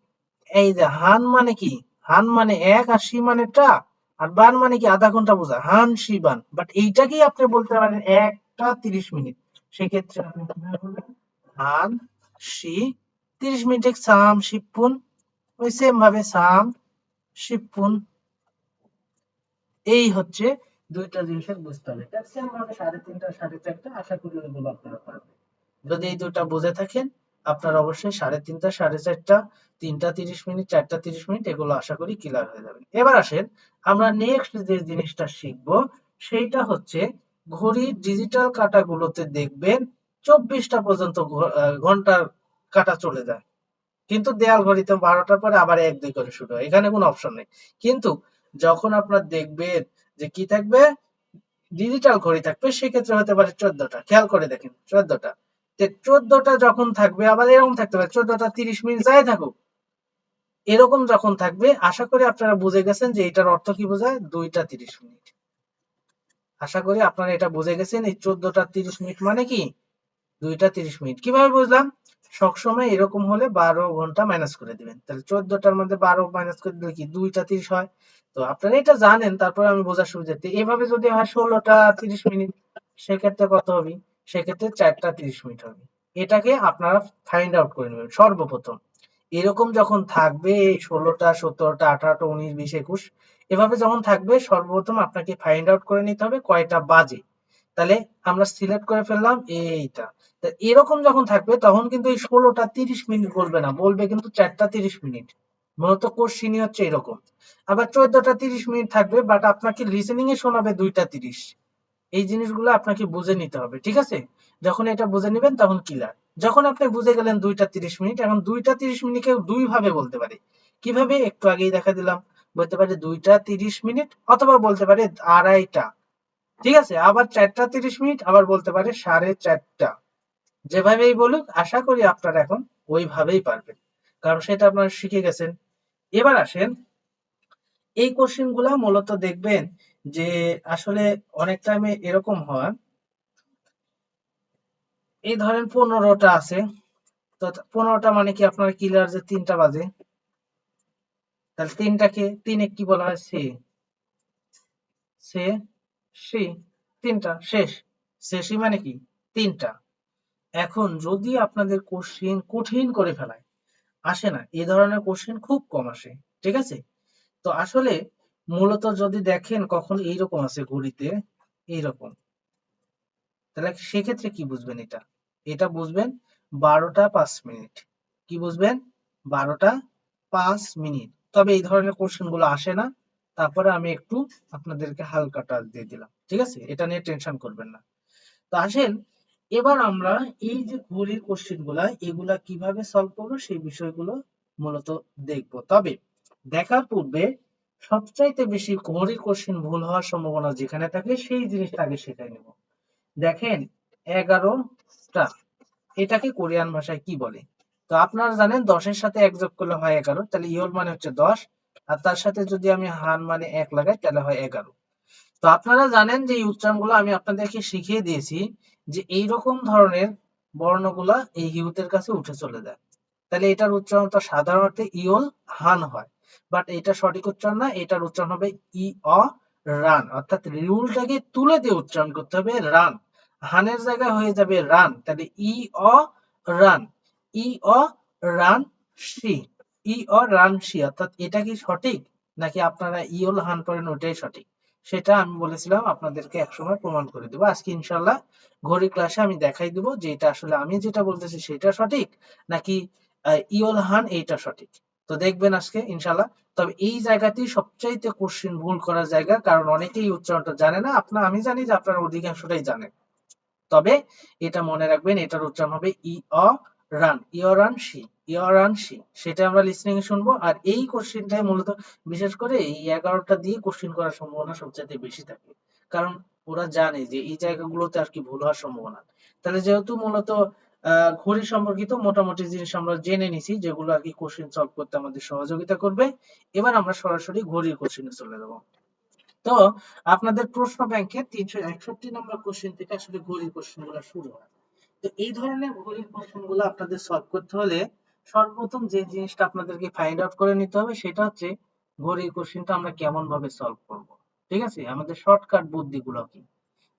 এই যে হান মানে কি, হান মানে এক, আর শি মানে টা, আর বান মানে কি আধা ঘন্টা বোঝা, হান শি বান। বাট এইটাকেই আপনি বলতে পারেন 1টা 30 মিনিট। সেক্ষেত্রে আপনি কিভাবে বলবেন, হান শি 30 মিনিট সাম শিপুন। ওই সেম ভাবে সাম শিপুন। এই হচ্ছে দুইটা জিনিসের বুঝতে হবে। সেম ভাবে 3:30 4:30, আশা করি ওইগুলো আপনারা পারবেন। যদি এই দুটা বুঝে থাকেন, আপনারা অবশ্যই 3:30 4:30, 3টা 30 মিনিট, 4টা 30 মিনিট, এগুলো আশা করি ক্লিয়ার হয়ে যাবে। এবার আসেন আমরা নেক্সট যে জিনিসটা শিখবো, সেইটা হচ্ছে ঘড়ির ডিজিটাল কাঁটাগুলোতে দেখবেন 24টা পর্যন্ত ঘন্টার কাঁটা চলে যায়, কিন্তু দেয়াল ঘড়িতে 12টার পরে আবার 1 2 করে শুরু হয়, এখানে কোনো অপশন নেই। কিন্তু যখন আপনার দেখবেন যে কি থাকবে, ডিজিটাল ঘড়ি থাকবে, সেক্ষেত্রে হতে পারে 14টা। খেয়াল করে দেখেন 14টা, 14টা যখন থাকবে, আবার এরকম থাকতে পারে 14টা 30 মিনিট যাই থাকুক, এরকম যখন থাকবে, আশা করি আপনারা বুঝে গেছেন যে এটার অর্থ কি বোঝায়, 2টা 30 মিনিট। আশা করি আপনারা এটা বুঝে গেছেন, এই 14টা 30 মিনিট মানে কি 2টা 30 মিনিট। কিভাবে বুঝলাম, সবসময় এরকম হলে 12 ঘন্টা মাইনাস করে দিবেন। তাহলে 14টার মধ্যে 12 মাইনাস করে দিলে কি 2টা 30 হয়। তো আপনারা এটা জানেন, তারপরে আমি বোঝার সুবিধার্থে, এভাবে যদি হয় 16টা 30 মিনিট, সেক্ষেত্রে কত হবে, সেক্ষেত্রে 4টা 30 মিনিট হবে। এটাকে আপনারা ফাইন্ড আউট করে নেবেন সর্বপ্রথম। এরকম যখন থাকবে এই 16টা 17টা 18টা 19 20 21, এভাবে যখন থাকবে, সর্বপ্রথম আপনাকে ফাইন্ড আউট করে নিতে হবে কয়টা বাজে। তাহলে আমরা সিলেক্ট করে ফেললাম এইটা। তা এরকম যখন থাকবে তখন কিন্তু এই 16টা 30 মিনিট বলবে না, বলবে কিন্তু 4টা 30 মিনিট। মূলত কোশ্চিনই হচ্ছে এরকম। আবার 14টা 30 মিনিট থাকবে, বাট আপনাকে লিসেনিং এ শোনাবে 2টা 30। এই জিনিসগুলো আপনাকে বুঝে নিতে হবে, ঠিক আছে? যখন এটা বুঝে নেবেন তখন ক্লিয়ার। যখন আপনি বুঝে গেলেন 2টা 30 মিনিট, এখন 2টা 30 মিনিটকে দুই ভাবে বলতে পারে। কিভাবে, একটু আগেই দেখা দিলাম। বলতে পারে 2টা 30 মিনিট, অথবা বলতে পারে আড়াইটা, ঠিক আছে? আবার 4টা 30 মিনিট, আবার বলতে পারে 4:30। যেভাবেই বলুক, আশা করি আপনারা এখন ওইভাবেই পারবেন, কারণ সেটা আপনারা শিখে গেছেন। এবার আসেন, এই কোশ্চেন গুলা মূলত দেখবেন যে আসলে অনেক টাইমে এরকম হয়, এই ধরেন 15টা আছে, তো 15টা মানে কি আপনার ক্লিয়ার যে 3টা বাজে, তাহলে 3টাকে 3 কি বলা হয়, সে সে সি, 3টা শেষ, শেষই মানে কি 3টা। এখন যদি আপনাদের কোশ্চেন কঠিন করে ফেলায়, আসে না, এই ধরনের কোশ্চেন খুব কম আসে, ঠিক আছে? তো আসলে মূলত যদি দেখেন কখন এইরকম আছে ঘড়িতে, এইরকম, তাহলে সেক্ষেত্রে কি বুঝবেন, এটা এটা বুঝবেন 12টা 5 মিনিট। কি বুঝবেন, 12টা 5 মিনিট। তবে এই ধরনের কোশ্চেন গুলো আসে না। তারপরে আমি একটু আপনাদেরকে হালকা টাচ দিয়ে দিলাম, ঠিক আছে? এটা নিয়ে টেনশন করবেন না। তো আসেন, এবার আমরা এই যে ঘড়ির কোশ্চেন গুলা, এগুলা কিভাবে সলভ করবো সেই বিষয়গুলো মূলত দেখবো। তবে দেখার পূর্বে সবচাইতে বেশি ঘড়ির কোশ্চেন ভুল হওয়ার সম্ভাবনা যেখানে থাকে, সেই জিনিসটা আগে শেখাই নেব। দেখেন 11টা, এটাকে কোরিয়ান ভাষায় কি বলে? তো আপনারা জানেন 10-এর সাথে 1 যোগ করলে হয় 11, তাহলে ইয়োল মানে হচ্ছে 10, আর তার সাথে যদি আমি হান মানে 1 লাগাই তাহলে হয় 11। তো আপনারা জানেন যে এই উচ্চারণগুলো আমি আপনাদেরকে শিখিয়ে দিয়েছি, যে এইরকম ধরনের বর্ণগুলা এই হিউতের কাছে উঠে চলে যায়। তাহলে এটার উচ্চারণ তো সাধারণত ইওল হান হয়, বাট এটা সঠিক উচ্চারণ না, এটার উচ্চারণ হবে ই অ রান, অর্থাৎ রিউলটাকে তুলে দিয়ে উচ্চারণ করতে হবে রান। হানের জায়গায় হয়ে যাবে রান, তাহলে ই অ রান, ই অ রান সি, ই অ রান সি। অর্থাৎ এটা কি সঠিক, নাকি আপনারা ইওল হান করেন ওটাই সঠিক, সেটা আমি বলেছিলাম আপনাদেরকে একসময় প্রমাণ করে দেবো। আজকে ইনশাল্লাহ ঘড়ি ক্লাসে আমি দেখাই দেবো যে এটা আসলে আমি যেটা বলতেছি সেটা সঠিক নাকি ইওল হান এইটা সঠিক। তো দেখবেন আজকে ইনশাল্লাহ। তবে এই জায়গাতেই সবচাইতে কোশ্চেন ভুল করার জায়গা, কারণ অনেকেই উচ্চারণটা জানে না। আমি জানি যে আপনারা অধিকাংশটাই জানেন, তবে এটা মনে রাখবেন এটার উচ্চারণ হবে ইয়রানশি। সেটা আমরা লিসনিং এ শুনবো। আর এই কোশ্চেনটাই মূলত বিশেষ করে এই 11টা দিয়ে কোশ্চেন করার সম্ভাবনা সবচেয়ে বেশি থাকে, কারণ ওরা জানে যে এই জায়গাগুলোতে আর কি ভুল হওয়ার সম্ভাবনা। তাহলে যেহেতু মূলত ঘড়ি সম্পর্কিত মোটামুটি জিনিস আমরা জেনে নিছি যেগুলো আর কি কোশ্চেন সলভ করতে আমাদের সহযোগিতা করবে, এবার আমরা সরাসরি ঘড়ির কোশ্চেনে চলে যাবো। তো আপনাদের প্রশ্ন ব্যাংকে 361 নম্বর কোশ্চেন থেকে আসলে ঘড়ির কোশ্চেন গুলো শুরু হয়। তো এই ধরনের ঘড়ির কোশ্চেন গুলো আপনাদের সলভ করতে হলে সর্বপ্রথম যে জিনিসটা আপনাদেরকে ফাইন্ড আউট করে নিতে হবে সেটা হচ্ছে ঘড়ির কোশ্চেনটা আমরা কেমন ভাবে সলভ করব। ঠিক আছে, আমাদের শর্টকাট বুদ্ধিগুলো কি।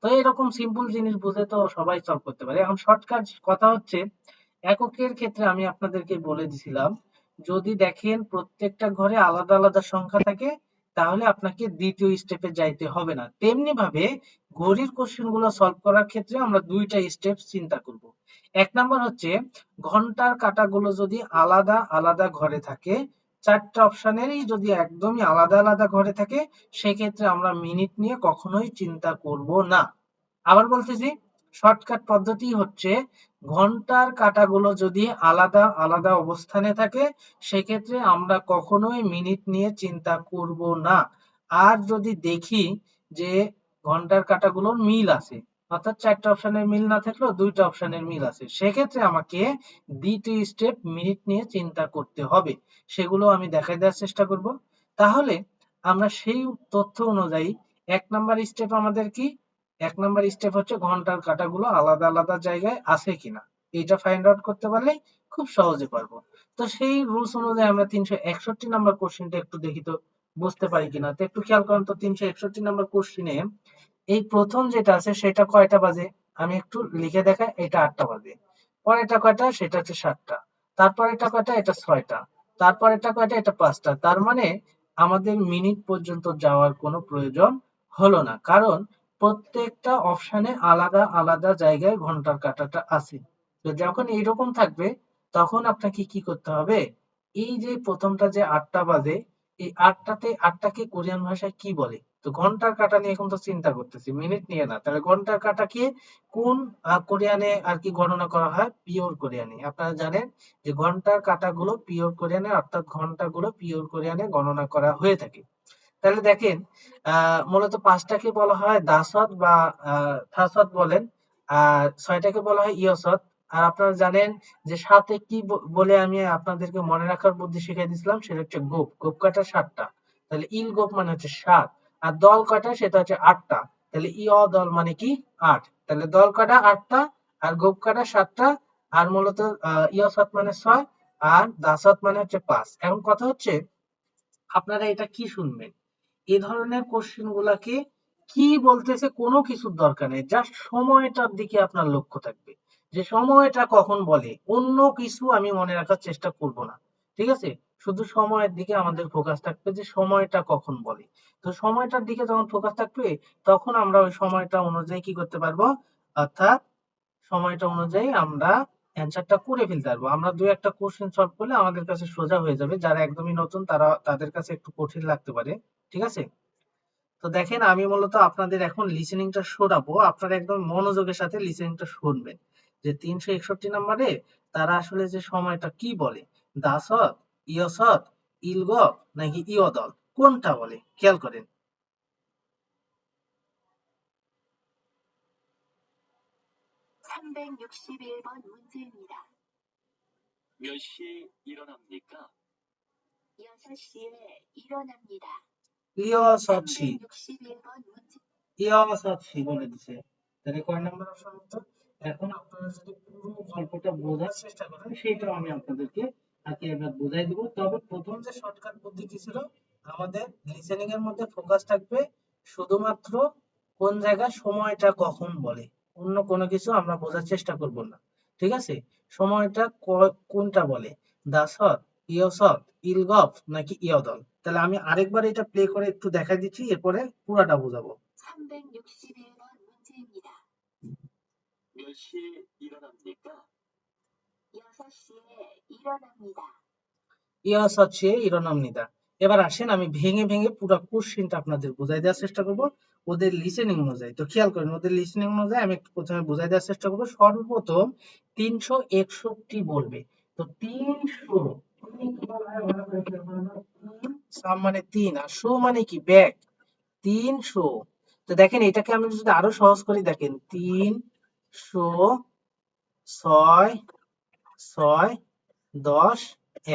তো এরকম সিম্পল জিনিস বুঝে তো সবাই সলভ করতে পারে। এখন শর্টকাট কথা হচ্ছে এককের ক্ষেত্রে আমি আপনাদেরকে বলে দিছিলাম, যদি দেখেন প্রত্যেকটা ঘরে আলাদা আলাদা সংখ্যা থাকে তাহলে আপনাকে দ্বিতীয় স্টেপে যাইতে হবে না। তেমনি ভাবে ঘড়ির কোশ্চেন গুলো সলভ করার ক্ষেত্রে আমরা দুইটা স্টেপ চিন্তা করব। এক নাম্বার হচ্ছে ঘন্টার কাঁটাগুলো যদি আলাদা আলাদা ঘরে থাকে, চারটা অপশনেরই যদি একদমই আলাদা আলাদা ঘরে থাকে, সেক্ষেত্রে আমরা মিনিট নিয়ে কখনোই চিন্তা করব না। আবার বলতেছি, শর্টকাট পদ্ধতি হচ্ছে ঘন্টার কাঁটাগুলো যদি আলাদা আলাদা অবস্থানে থাকে সেক্ষেত্রে আমরা কখনোই মিনিট নিয়ে চিন্তা করব না। আর যদি দেখি যে ঘন্টার কাঁটাগুলোর মিল আছে, অর্থাৎ চারটা অপশনের মিল না থাকলেও দুইটা অপশনের মিল আছে, সেক্ষেত্রে আমাকে দ্বিতীয় স্টেপ মিনিট নিয়ে চিন্তা করতে হবে। সেগুলো আমি দেখাই দেওয়ার চেষ্টা করব। তাহলে আমরা সেই তথ্য অনুযায়ী এক নাম্বার স্টেপ আমাদের কি, এক নাম্বার স্টেপ হচ্ছে ঘন্টার কাঁটাগুলো আলাদা আলাদা জায়গায় আছে কিনা, এটা ফাইন্ড আউট করতে পারলেই খুব সহজে পারবো। তো সেই রুলস অনুযায়ী আমরা 361 নাম্বার কোশ্চেনটা একটু দেখি তো বুঝতে পারি কিনা। তো একটু খেয়াল করেন তো 361 নাম্বার কোশ্চেনে এই প্রথম যেটা আছে সেটা কয়টা বাজে, আমি একটু লিখে দেখাই। এটা 8টা বাজে। পরেরটা কয়টা, সেটা হচ্ছে 7টা। তারপর এটা কয়টা, এটা 6টা। তারপর এটা কয়টা, এটা 5টা। তার মানে আমাদের মিনিট পর্যন্ত যাওয়ার কোনো প্রয়োজন হলো না, কারণ প্রত্যেকটা অপশনে আলাদা আলাদা জায়গায় ঘন্টার কাঁটাটা আছে। তো যখন এইরকম থাকবে তখন আপনাকে কি করতে হবে, এই যে প্রথমটা যে 8টা বাজে, এই 8টাকে কোরিয়ান ভাষায় কি বলে। তো ঘন্টার কাঁটা নিয়ে এখন তো চিন্তা করতেছি, মিনিট নিয়ে না। তাহলে ঘন্টার কাঁটাকে কোন কোরিয়ানে আর কি গণনা করা হয়, পিওর কোরিয়ানে। আপনারা জানেন যে ঘন্টার কাঁটাগুলো পিওর কোরিয়ানে, অর্থাৎ ঘন্টাগুলো পিওর কোরিয়ানে গণনা করা হয়ে থাকে। তাহলে দেখেন মূলত 5টাকে বলা হয় দাসত বা থাসত বলেন, আর 6টাকে বলা হয় ইয়সত। আর আপনারা জানেন যে সাথে কি বলে আমি আপনাদেরকে মনে রাখার বুদ্ধি শিখিয়ে দিয়েছিলাম, সেটা হচ্ছে গোপ। গোপ কাটা 7টা, তাহলে ইল গোপ মানে হচ্ছে 7। আর দল কাটা সেটা হচ্ছে 8টা, তাহলে দল মানে কি 8। তাহলে দল কাটা 8টা আর গোপ কাটা 7টা, আর মূলত ইয়সত মানে 6 আর দাসত মানে হচ্ছে 5। এখন কথা হচ্ছে আপনারা এটা কি শুনবেন, এই ধরনের কোশ্চেন গুলাকে কি বলতেছে কোনো কিছুর দরকার নেই, জাস্ট সময়টার দিকে আপনার লক্ষ্য থাকবে যে সময়টা কখন বলে, অন্য কিছু আমি মনে রাখার চেষ্টা করব না। ঠিক আছে, শুধু সময়ের দিকে আমাদের ফোকাস থাকবে যে সময়টা কখন বলে। তো সময়টার দিকে যখন ফোকাস থাকবে তখন আমরা ওই সময়টা অনুযায়ী কি করতে পারবো, অর্থাৎ সময়টা অনুযায়ী আমরা অ্যান্সারটা করে ফেলতে পারবো। আমরা দুই একটা কোশ্চেন সলভ করলে আমাদের কাছে সোজা হয়ে যাবে, যারা একদমই নতুন তাদের কাছে একটু কঠিন লাগতে পারে। ঠিক আছে, তো দেখেন আমি মূলত আপনাদের এখন লিসেনিংটা শোনাবো, আপনারা একদম মনোযোগের সাথে লিসেনিংটা শুনবেন যে 361 নম্বরে তারা আসলে যে সময়টা কি বলে, দাসত, ইয়সত, ইলগপ নাকি ইয়দল, কোনটা বলে খেয়াল করেন। 361번 문제입니다. 몇 시에 일어납니까? 6시에 일어납니다. ইয়সতসি, 361번 문제. ইয়সতসি বলে দিছে। তাহলে কয় নাম্বার অপশন উত্তর। এখন আপনারা যদি পুরো গল্পটা বোঝার চেষ্টা করেন সেটাও আমি আপনাদেরকে আজকে এবার বোঝাই দিব। তবে প্রথম যে শর্টকাট পদ্ধতি ছিল, আমাদের লিসেনিং এর মধ্যে ফোকাস থাকবে শুধুমাত্র কোন জায়গায় সময়টা কখন বলে, অন্য কোনো কিছু আমরা বোঝার চেষ্টা করব না। ঠিক আছে, সময়টা কোনটা বলে, দাসত, ইয়সত, ইলগফ নাকি ইয়দল। তাহলে আমি আরেকবার এটা প্লে করে একটু দেখাই দিচ্ছি, এরপরে পুরাটা বোঝাবো। 361번 문제입니다. 몇 시에 일어납니까? 6시에 일어납니다. ইয়াস হচ্ছে ইরোনামনিদা। এবার আসেন আমি ভেঙে ভেঙে পুরো কোশ্চেনটা আপনাদের বোঝাই দেওয়ার চেষ্টা করব ওদের লিসেনিং অনুযায়ী। তো খেয়াল করেন ওদের লিসেনিং অনুযায়ী আমি একটু প্রথমে বোঝাই দেওয়ার চেষ্টা করব। সর্বপ্রথম 361 বলবে। তো 300 সাম মানে 3 আর শো মানে কি ব্যাক। 300। তো দেখেন এটাকে আমি যদি আরো সহজ করি, দেখেন 300 6 6 10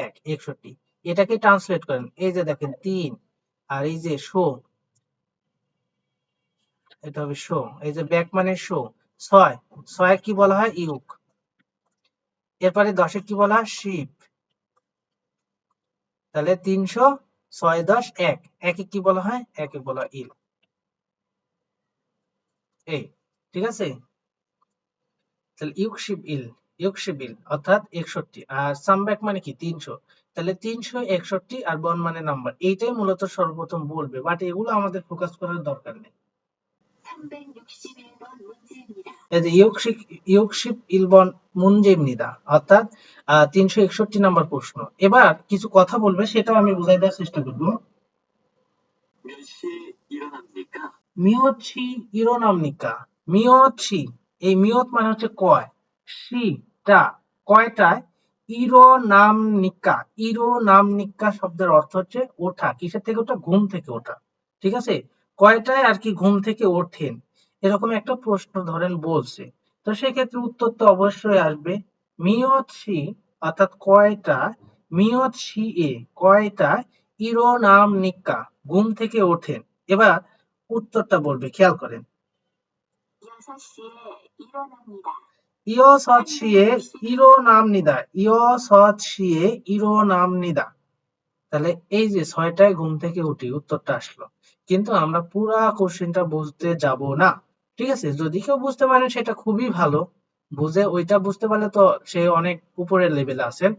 1 61। এটাকে ট্রান্সলেট করেন, এই যে দেখেন 3 আর এই যে শো, এটা হবে শো, এই যে ব্যাক মানে শো। 6 6 কি বলা হয় ইউক। এরপরে 10 কি বলা হয় শিপ। তাহলে 300 6 10 1 একে কি বলা হয়, একে বলা হয় ইল। এই ঠিক আছে। তাহলে ইউকশিপ ইল, ইউকশিপ ইল অর্থাৎ 61। আর সামব্যাক মানে কি 300। তাহলে 361 আর বন মানে নাম্বার, এইটাই মূলত সর্বপ্রথম বলবে, বাট এগুলো আমাদের ফোকাস করার দরকার নেই। 361번 문제입니다. এই যে ইউকশিপ ইলবন মুনজেমনিদা অর্থাৎ 361 নম্বর প্রশ্ন। এবার কিছু কথা বলবে, সেটাও আমি বুঝাই দেওয়ার চেষ্টা করবো। 몇 시에 일어납니까? মিওছি ইরোনামনিকা, মিওছি, এই মিয়ত মানে হচ্ছে কয়, সিটা কয়টায়, ইরোনামনিকা, ইরোনামনিকা শব্দের অর্থ হচ্ছে ওঠা। কিসের থেকে ওঠা, ঘুম থেকে ওঠা। ঠিক আছে, কয়টায় আর কি ঘুম থেকে ওঠেন, এরকম একটা প্রশ্ন ধরেন বলছে। তো সেক্ষেত্রে উত্তর তো অবশ্যই আসবে মিওছি অর্থাৎ কয়টা, মিওছি এ কয়টায় ইরোনামনিকা ঘুম থেকে ওঠেন। এবার উত্তরটা বলবে, খেয়াল করেন। 6시에 일어납니다. ইয়সৎসিয়ে ইরোনামনিদা, ইয়সৎসিয়ে ইরোনামনিদা। তাহলে এই যে 6টায় ঘুম থেকে উঠি, উত্তরটা আসলো। কিন্তু আমরা পুরা কোশ্চেনটা বুঝতে যাব না। ঠিক আছে, যদি কেউ বুঝতে পারেন সেটা খুবই ভালো, বুঝে ওইটা বুঝতে পারলে তো সে অনেক উপরের লেভেলে আছেন।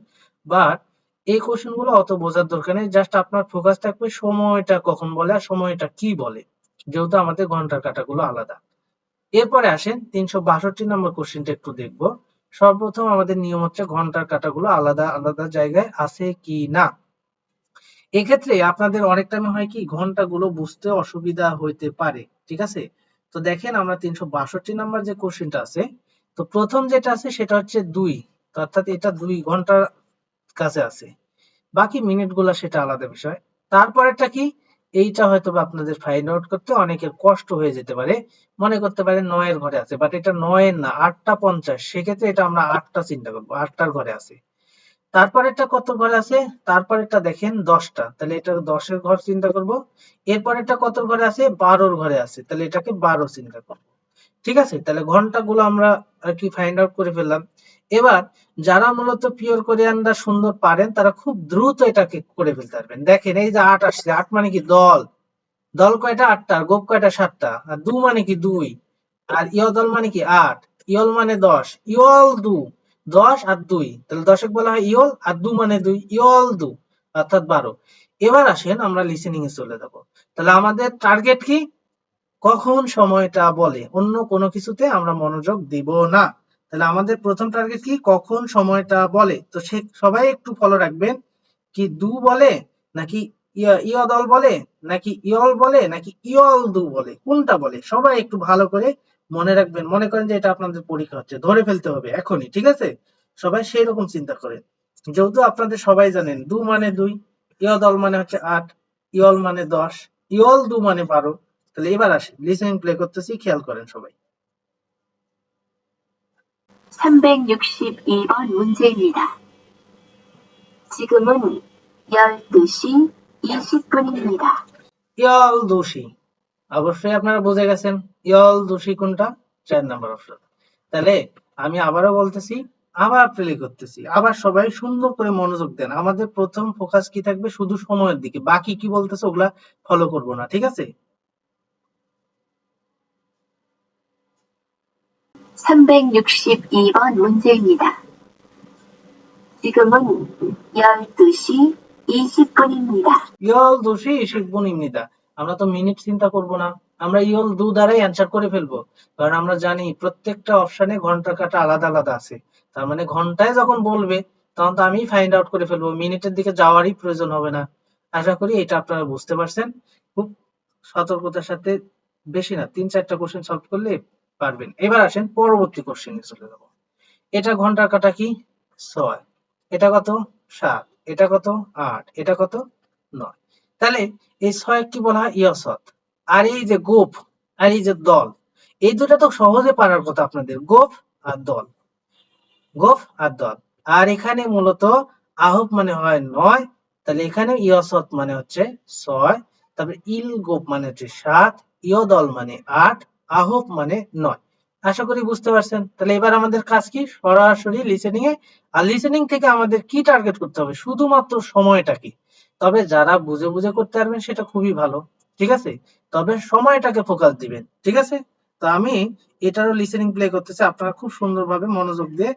বাট এই কোশ্চেন গুলো অত বোঝার দরকার নেই, জাস্ট আপনার ফোকাস থাকবে সময়টা কখন বলে আর সময়টা কি বলে, যেহেতু আমাদের ঘন্টার কাঁটাগুলো আলাদা। এরপরে আসেন 362 নম্বর কোশ্চেনটা একটু দেখব। সর্বপ্রথম আমাদের নিয়ম হচ্ছে ঘন্টার কাঁটাগুলো আলাদা আলাদা জায়গায় আছে কি না। এক্ষেত্রে আপনাদের অনেক টাইমে হয় কি ঘন্টাগুলো বুঝতে অসুবিধা হইতে পারে। ঠিক আছে, তো দেখেন আমরা 362 নম্বর যে কোশ্চেনটা আছে, তো প্রথম যেটা আছে সেটা হচ্ছে 2, অর্থাৎ এটা 2 ঘন্টার কাছে আছে। বাকি মিনিটগুলো সেটা আলাদা বিষয়। তারপরেরটা কি, এইটা হয়তো বা আপনাদের ফাইন্ড আউট করতে অনেকের কষ্ট হয়ে যেতে পারে। মনে করতে পারে 9 এর ঘরে আছে, বাট এটা 9 এর না, 8টা 50। সেক্ষেত্রে এটা আমরা 8টা চিন্তা করবো, 8টার ঘরে আছে। তারপরেরটা কত ঘরে আছে, তারপরেরটা দেখেন 10টা, তাহলে এটা 10 এর ঘর চিন্তা করব। এরপরেরটা কত ঘরে আছে, 12র ঘরে আছে, তাহলে এটাকে 12 চিন্তা করব। ঠিক আছে, তাহলে ঘন্টাগুলো আমরা আর কি ফাইন্ড আউট করে ফেললাম। এবার যারা মূলত পিওর কোরিয়ানরা সুন্দর পারেন তারা খুব দ্রুত এটাকে করে ফেলতে পারবেন। দেখেন এই যে 8 আসছে, 8 মানে কি দল, দল কয়টা 8টা, গোপ কয়টা 7টা, আর দু মানে কি 2, আর ইয় দল মানে কি 8, ইয়ল মানে 10, ইয়ল দু 10 আর 2, তাহলে 10 বলা হয় ইয়ল আর দু মানে 2, ইয়ল দু অর্থাৎ 12। এবার আসেন আমরা লিসেনিং এ চলে যাব। তাহলে আমাদের টার্গেট কি, কখন সময়টা বলে, অন্য কোনো কিছুতে আমরা মনোযোগ দিব না। তাহলে আমাদের প্রথম টার্গেট কি, কখন সময়টা বলে। তো সে সবাই একটু ফলো রাখবেন, কি দু বলে নাকি ইয়দল বলে নাকি ইয়ল বলে নাকি ইয়ল দু বলে, কোনটা বলে সবাই একটু ভালো করে মনে রাখবেন। মনে করেন যে এটা আপনাদের পরীক্ষা হচ্ছে, ধরে ফেলতে হবে এখনই। ঠিক আছে, সবাই সেই রকম চিন্তা করেন। যেহেতু আপনাদের সবাই জানেন দু মানে 2, ইয়দল মানে হচ্ছে 8, ইয়ল মানে 10, ইয়ল দু মানে 12। তাহলে এবার আসি লিসেনিং প্লে করতেছি, খেয়াল করেন সবাই। 362번 문제입니다. 지금은 12시 20분입니다. ইয়ল দোষী, অবশ্যই আপনারা বুঝে গেছেন ইয়ল দোষী কোনটা, 4 নাম্বার অপশন। তাহলে আমি আবারও বলতেছি, আবার প্লে করতেছি, আবার সবাই সুন্দর করে মনোযোগ দেন। আমাদের প্রথম ফোকাস কি থাকবে, শুধু সময়ের দিকে, বাকি কি বলতেছে ওগুলা ফলো করব না। ঠিক আছে, 362번 문제입니다. 지금은 12시 20분입니다. 12시 20분입니다। আমরা তো মিনিট চিন্তা করব না, আমরা 12 দ্বারাই অ্যান্সার করে ফেলবো। কারণ আমরা জানি প্রত্যেকটা অপশনে ঘন্টার কাঁটা আলাদা আলাদা আছে। তার মানে ঘন্টায় যখন বলবে তখন তো আমি ফাইন্ড আউট করে ফেলবো, মিনিটের দিকে যাওয়ারই প্রয়োজন হবে না। আশা করি এটা আপনারা বুঝতে পারছেন। খুব সতর্কতার সাথে, বেশি না 3-4টা কোশ্চেন সলভ করলে পারবেন। এবার আসেন পরবর্তী কোশ্চেনে চলে যাব। এটা ঘন্টার কাঁটা কি 6, এটা কত 7, এটা কত 8, এটা কত 9। তাহলে এই 6 কি বলা হয় ইয়সত, আর এই যে গোপ আর এই যে দল, এই দুটো তো সহজে পারার কথা আপনাদের, গোপ আর দল, গোফ আর দল। আর এখানে মূলত আহব মানে হয় 9, তাহলে এখানে ইয়সত মানে হচ্ছে 6, তারপরে ইল গোপ মানে হচ্ছে 7, ইয় দল মানে 8, আহব মানে 9। আশা করি বুঝতে পারছেন। তাহলে এবার আমাদের কাজ কি, সরাসরি লিসেনিং এ, আর লিসেনিং থেকে আমাদের কি টার্গেট করতে হবে, শুধুমাত্র সময়টা কি। তবে যারা বুঝে বুঝে করতে পারবেন সেটা খুবই ভালো, ঠিক আছে, তবে সময়টাকে ফোকাস দিবেন, ঠিক আছে। তো আমি এটারও লিসেনিং প্লে করতেছি, আপনারা খুব সুন্দরভাবে মনোযোগ দিয়ে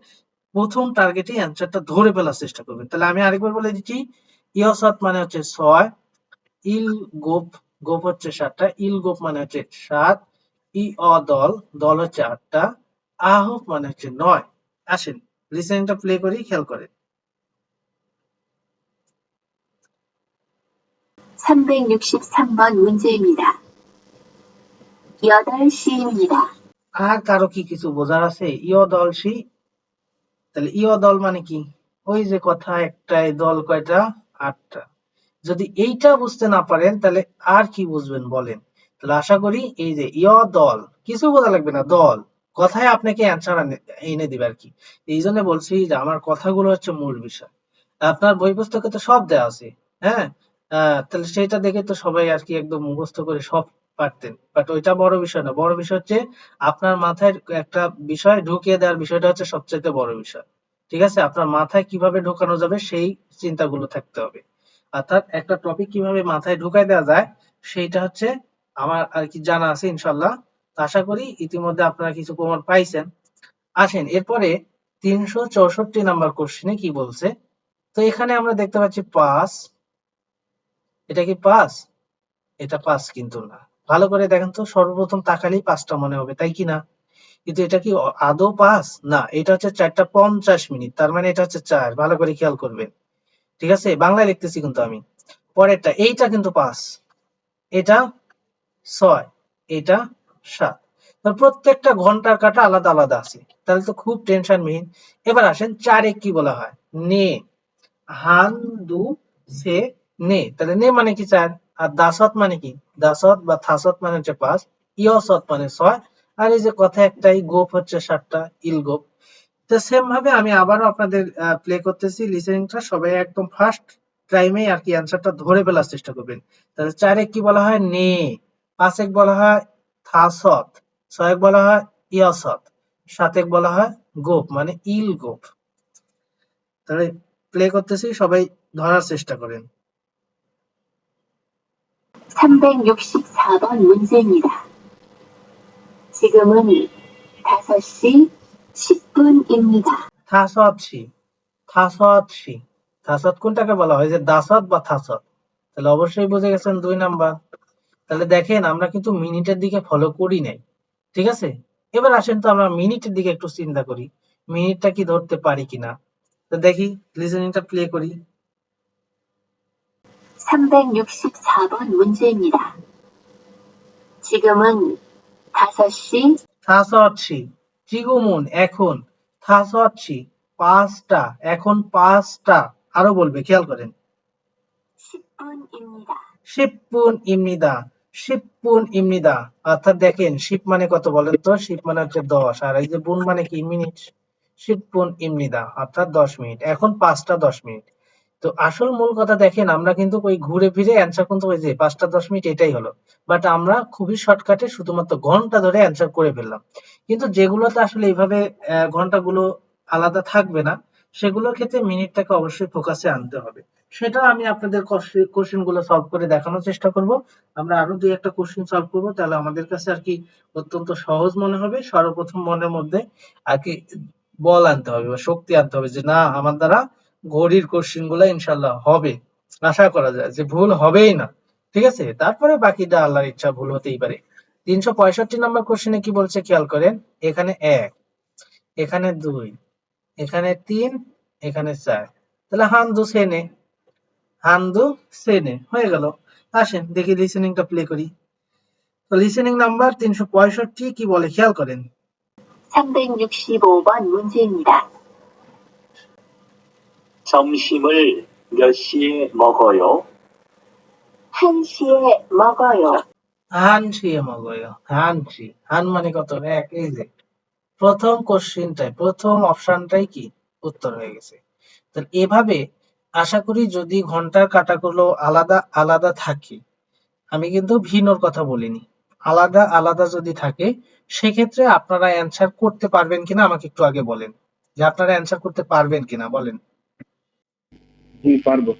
প্রথম টার্গেটে অ্যান্সারটা ধরে ফেলার চেষ্টা করবেন। তাহলে আমি আরেকবার বলে দিচ্ছি, ইয়সত মানে হচ্ছে 6, ইল গোপ, গোপ হচ্ছে 7টা, ইল গোপ মানে হচ্ছে 7, ই অ দল, দল হচ্ছে 8টা, আহব মানে হচ্ছে 9। আসেন লিসেনিংটা প্লে করি, খেয়াল করেন। 363번 문제입니다. 8시입니다. আর কারো কি কিছু বোঝার আছে? ইয় দল সি, তাহলে ইয় দল মানে কি, ওই যে কথা একটাই দল কয়টা 8টা। যদি এইটা বুঝতে না পারেন তাহলে আর কি বুঝবেন বলেন। তাহলে আশা করি এই যে ইয় দল, কিছু বোঝা লাগবে না, দল কথায় আপনাকে অ্যান্সার এনে দিবে আর কি। এই জন্য বলছি যে আমার কথাগুলো হচ্ছে মূল বিষয়। আপনার বই পুস্তকে তো সব দেওয়া আছে, হ্যাঁ, তাহলে সেটা দেখে তো সবাই আর কি একদম মুখস্থ করে সব পারতেন, বাট ওইটা বড় বিষয় না। বড় বিষয় হচ্ছে আপনার মাথায় একটা বিষয় ঢুকিয়ে দেওয়ার বিষয়টা হচ্ছে সবচেয়ে বড় বিষয়, ঠিক আছে। আপনার মাথায় কিভাবে ঢোকানো যাবে সেই চিন্তাগুলো থাকতে হবে, অর্থাৎ একটা টপিক কিভাবে মাথায় ঢুকাই দেওয়া যায় সেইটা হচ্ছে আমার আর কি জানা আছে ইনশাল্লাহ। তো আশা করি ইতিমধ্যে আপনারা কিছু প্রমাণ পাইছেন। আসেন এরপরে 364 নাম্বার কোশ্চেনে কি বলছে। তো এখানে আমরা দেখতে পাচ্ছি 5, এটা কি 5? এটা 5 কিন্তু না। ভালো করে দেখেন তো, সর্বপ্রথম তাকালেই 5টা মনে হবে, তাই কি না? কিন্তু এটা কি আদৌ 5? না, এটা হচ্ছে 4টা 50 মিনিট, তার মানে এটা হচ্ছে 4। ভালো করে খেয়াল করবেন, ঠিক আছে, বাংলায় লিখতেছি কিন্তু আমি। পরেরটা এইটা কিন্তু 5, এটা 6, এটা 7। তো প্রত্যেকটা ঘন্টার কাঁটা আলাদা আলাদা আছে, তাহলে তো খুব টেনশনবিহীন। এবার আসেন 4 কি বলা হয়, নে, হান দু সে নে, তাহলে নে মানে কি 4, আর দাসত মানে কি, দাসত বা থাসত মানে হচ্ছে 5, ইয়সত মানে 6, আর এই যে কথা একটাই গোপ হচ্ছে 7টা, ইল গোপ। তো সেম ভাবে আমি আবারও আপনাদের প্লে করতেছি লিসেনিংটা, সবাই একদম ফার্স্ট টাইমে আর কি অ্যান্সারটা ধরে ফেলার চেষ্টা করবেন। তাহলে 4 কি বলা হয় নে, 5 বলা হয় থাসত, 6 বলা হয় ইয়সত, 7 বলা হয় গোপ মানে ইল গোপ। তাহলে প্লে করতেছি, সবাই ধরার চেষ্টা করেন। 364번 문제입니다. 지금은 5시 10분입니다. থাসতসি, থাসতসি, থাসত কোনটাকে বলা হয়, যে দাসত বা থাসত? তাহলে অবশ্যই বুঝে গেছেন 2 নাম্বার। তাহলে দেখেন আমরা কিন্তু মিনিটের দিকে ফলো করি নাই, ঠিক আছে। এবার আসেন তো আমরা মিনিটের দিকে একটু চিন্তা করি, মিনিটটা কি ধরতে পারি কিনা। তো দেখি লিসেনিংটা প্লে করি। 364번 문제입니다. 지금은 5시 থাসতসি, চিগুমুন এখন, থাসতসি 5টা, এখন 5টা, আরো বলবে খেয়াল করেন। 10분입니다. 10분 ইমনিদা, 10분 ইমনিদা, অর্থাৎ দেখেন শিপ মানে কত বলেন তো, শিপ মানে হচ্ছে 10, আর এই যে বুন মানে কি মিনিট, 10분 ইমনিদা অর্থাৎ 10 মিনিট, এখন 5টা 10 মিনিট। তো আসল মূল কথা দেখেন, আমরা কিন্তু ওই ঘুরে ফিরে অ্যান্সার কিন্তু ওই যে 5টা 10 মিনিট এটাই হলো, বাট আমরা খুবই শর্টকাটে শুধুমাত্র ঘন্টা ধরে অ্যান্সার করে ফেললাম। কিন্তু যেগুলোতে আসলে এইভাবে ঘন্টাগুলো আলাদা থাকবে না, সেগুলোর ক্ষেত্রে মিনিটটাকে অবশ্যই ফোকাসে আনতে হবে। সেটা আমি আপনাদের কোশ্চেন গুলো সলভ করে দেখানোর চেষ্টা করব। আমরা আরো 2-1টা কোশ্চেন সলভ করবো, তাহলে আমাদের কাছে আর কি অত্যন্ত সহজ মনে হবে। সর্বপ্রথম মনের মধ্যে আর কি বল আনতে হবে বা শক্তি আনতে হবে যে না, আমার দ্বারা ঘড়ির কোশ্চেন গুলো ইনশাল্লাহ হবে। আশা করা যায় যে ভুল হবেই না। ঠিক আছে, তারপরে বাকিটা আল্লাহর ইচ্ছা, ভুল হতেই পারে। 365 নম্বর কোশ্চেনে কি বলছে খেয়াল করেন। এখানে 1, এখানে 2, এখানে 3, এখানে 4, তাহলে হান্দু সেনে, হান্দু সেনে হয়ে গেল। আসেন দেখি লিসেনিংটা প্লে করি। তো লিসেনিং নাম্বার 365 কি বলে খেয়াল করেন। 365번 문제입니다. 점심을 몇 시에 먹어요? 1시에 먹어요. হানসি মগয়, হানসি, হান মানে কত? 1। এই যে প্রথম কোশ্চেনটাই, প্রথম অপশনটাই কি উত্তর হয়ে গেছে। তো এভাবে আশা করি যদি ঘন্টার কাটাগুলো আলাদা আলাদা থাকে, আমি কিন্তু ভিন্নর কথা বলিনি, আলাদা আলাদা যদি থাকে সেক্ষেত্রে আপনারা অ্যান্সার করতে পারবেন কিনা আমাকে একটু আগে বলেন, যে আপনারা অ্যান্সার করতে পারবেন কিনা বলেন। পারবো।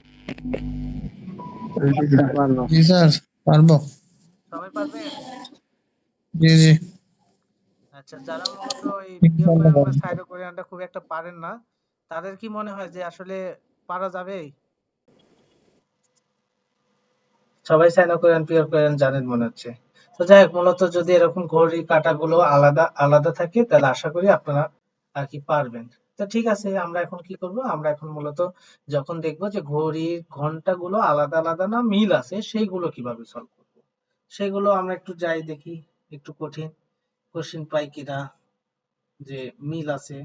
জি স্যার, পারবো। সবাই পারবেন? জি জি। আচ্ছা, যারা মূলত এই একটু ভিডিও বললে কোরিয়ান বা বলেন। সাইডো কোরিয়ানটা খুব একটা পারেন না, তাদের কি মনে হয় যে আসলে পারা যাবে? সবাই সাইনো কোরিয়ান পিওর কোরিয়ান জানেন মনে হচ্ছে। তো যাই হোক, মূলত যদি এরকম ঘড়ি কাঁটাগুলো আলাদা আলাদা থাকে তাহলে আশা করি আপনারা আর কি পারবেন। তো ঠিক আছে, আমরা এখন কি করব, আমরা এখন মূলত যখন দেখব যে ঘড়ির ঘন্টাগুলো আলাদা আলাদা না মিল আছে, সেইগুলো কিভাবে সলভ করব, সেগুলো আমরা একটু যাই দেখি, একটু কঠিন কোশ্চেন পাই কিনা যে মিল আছে।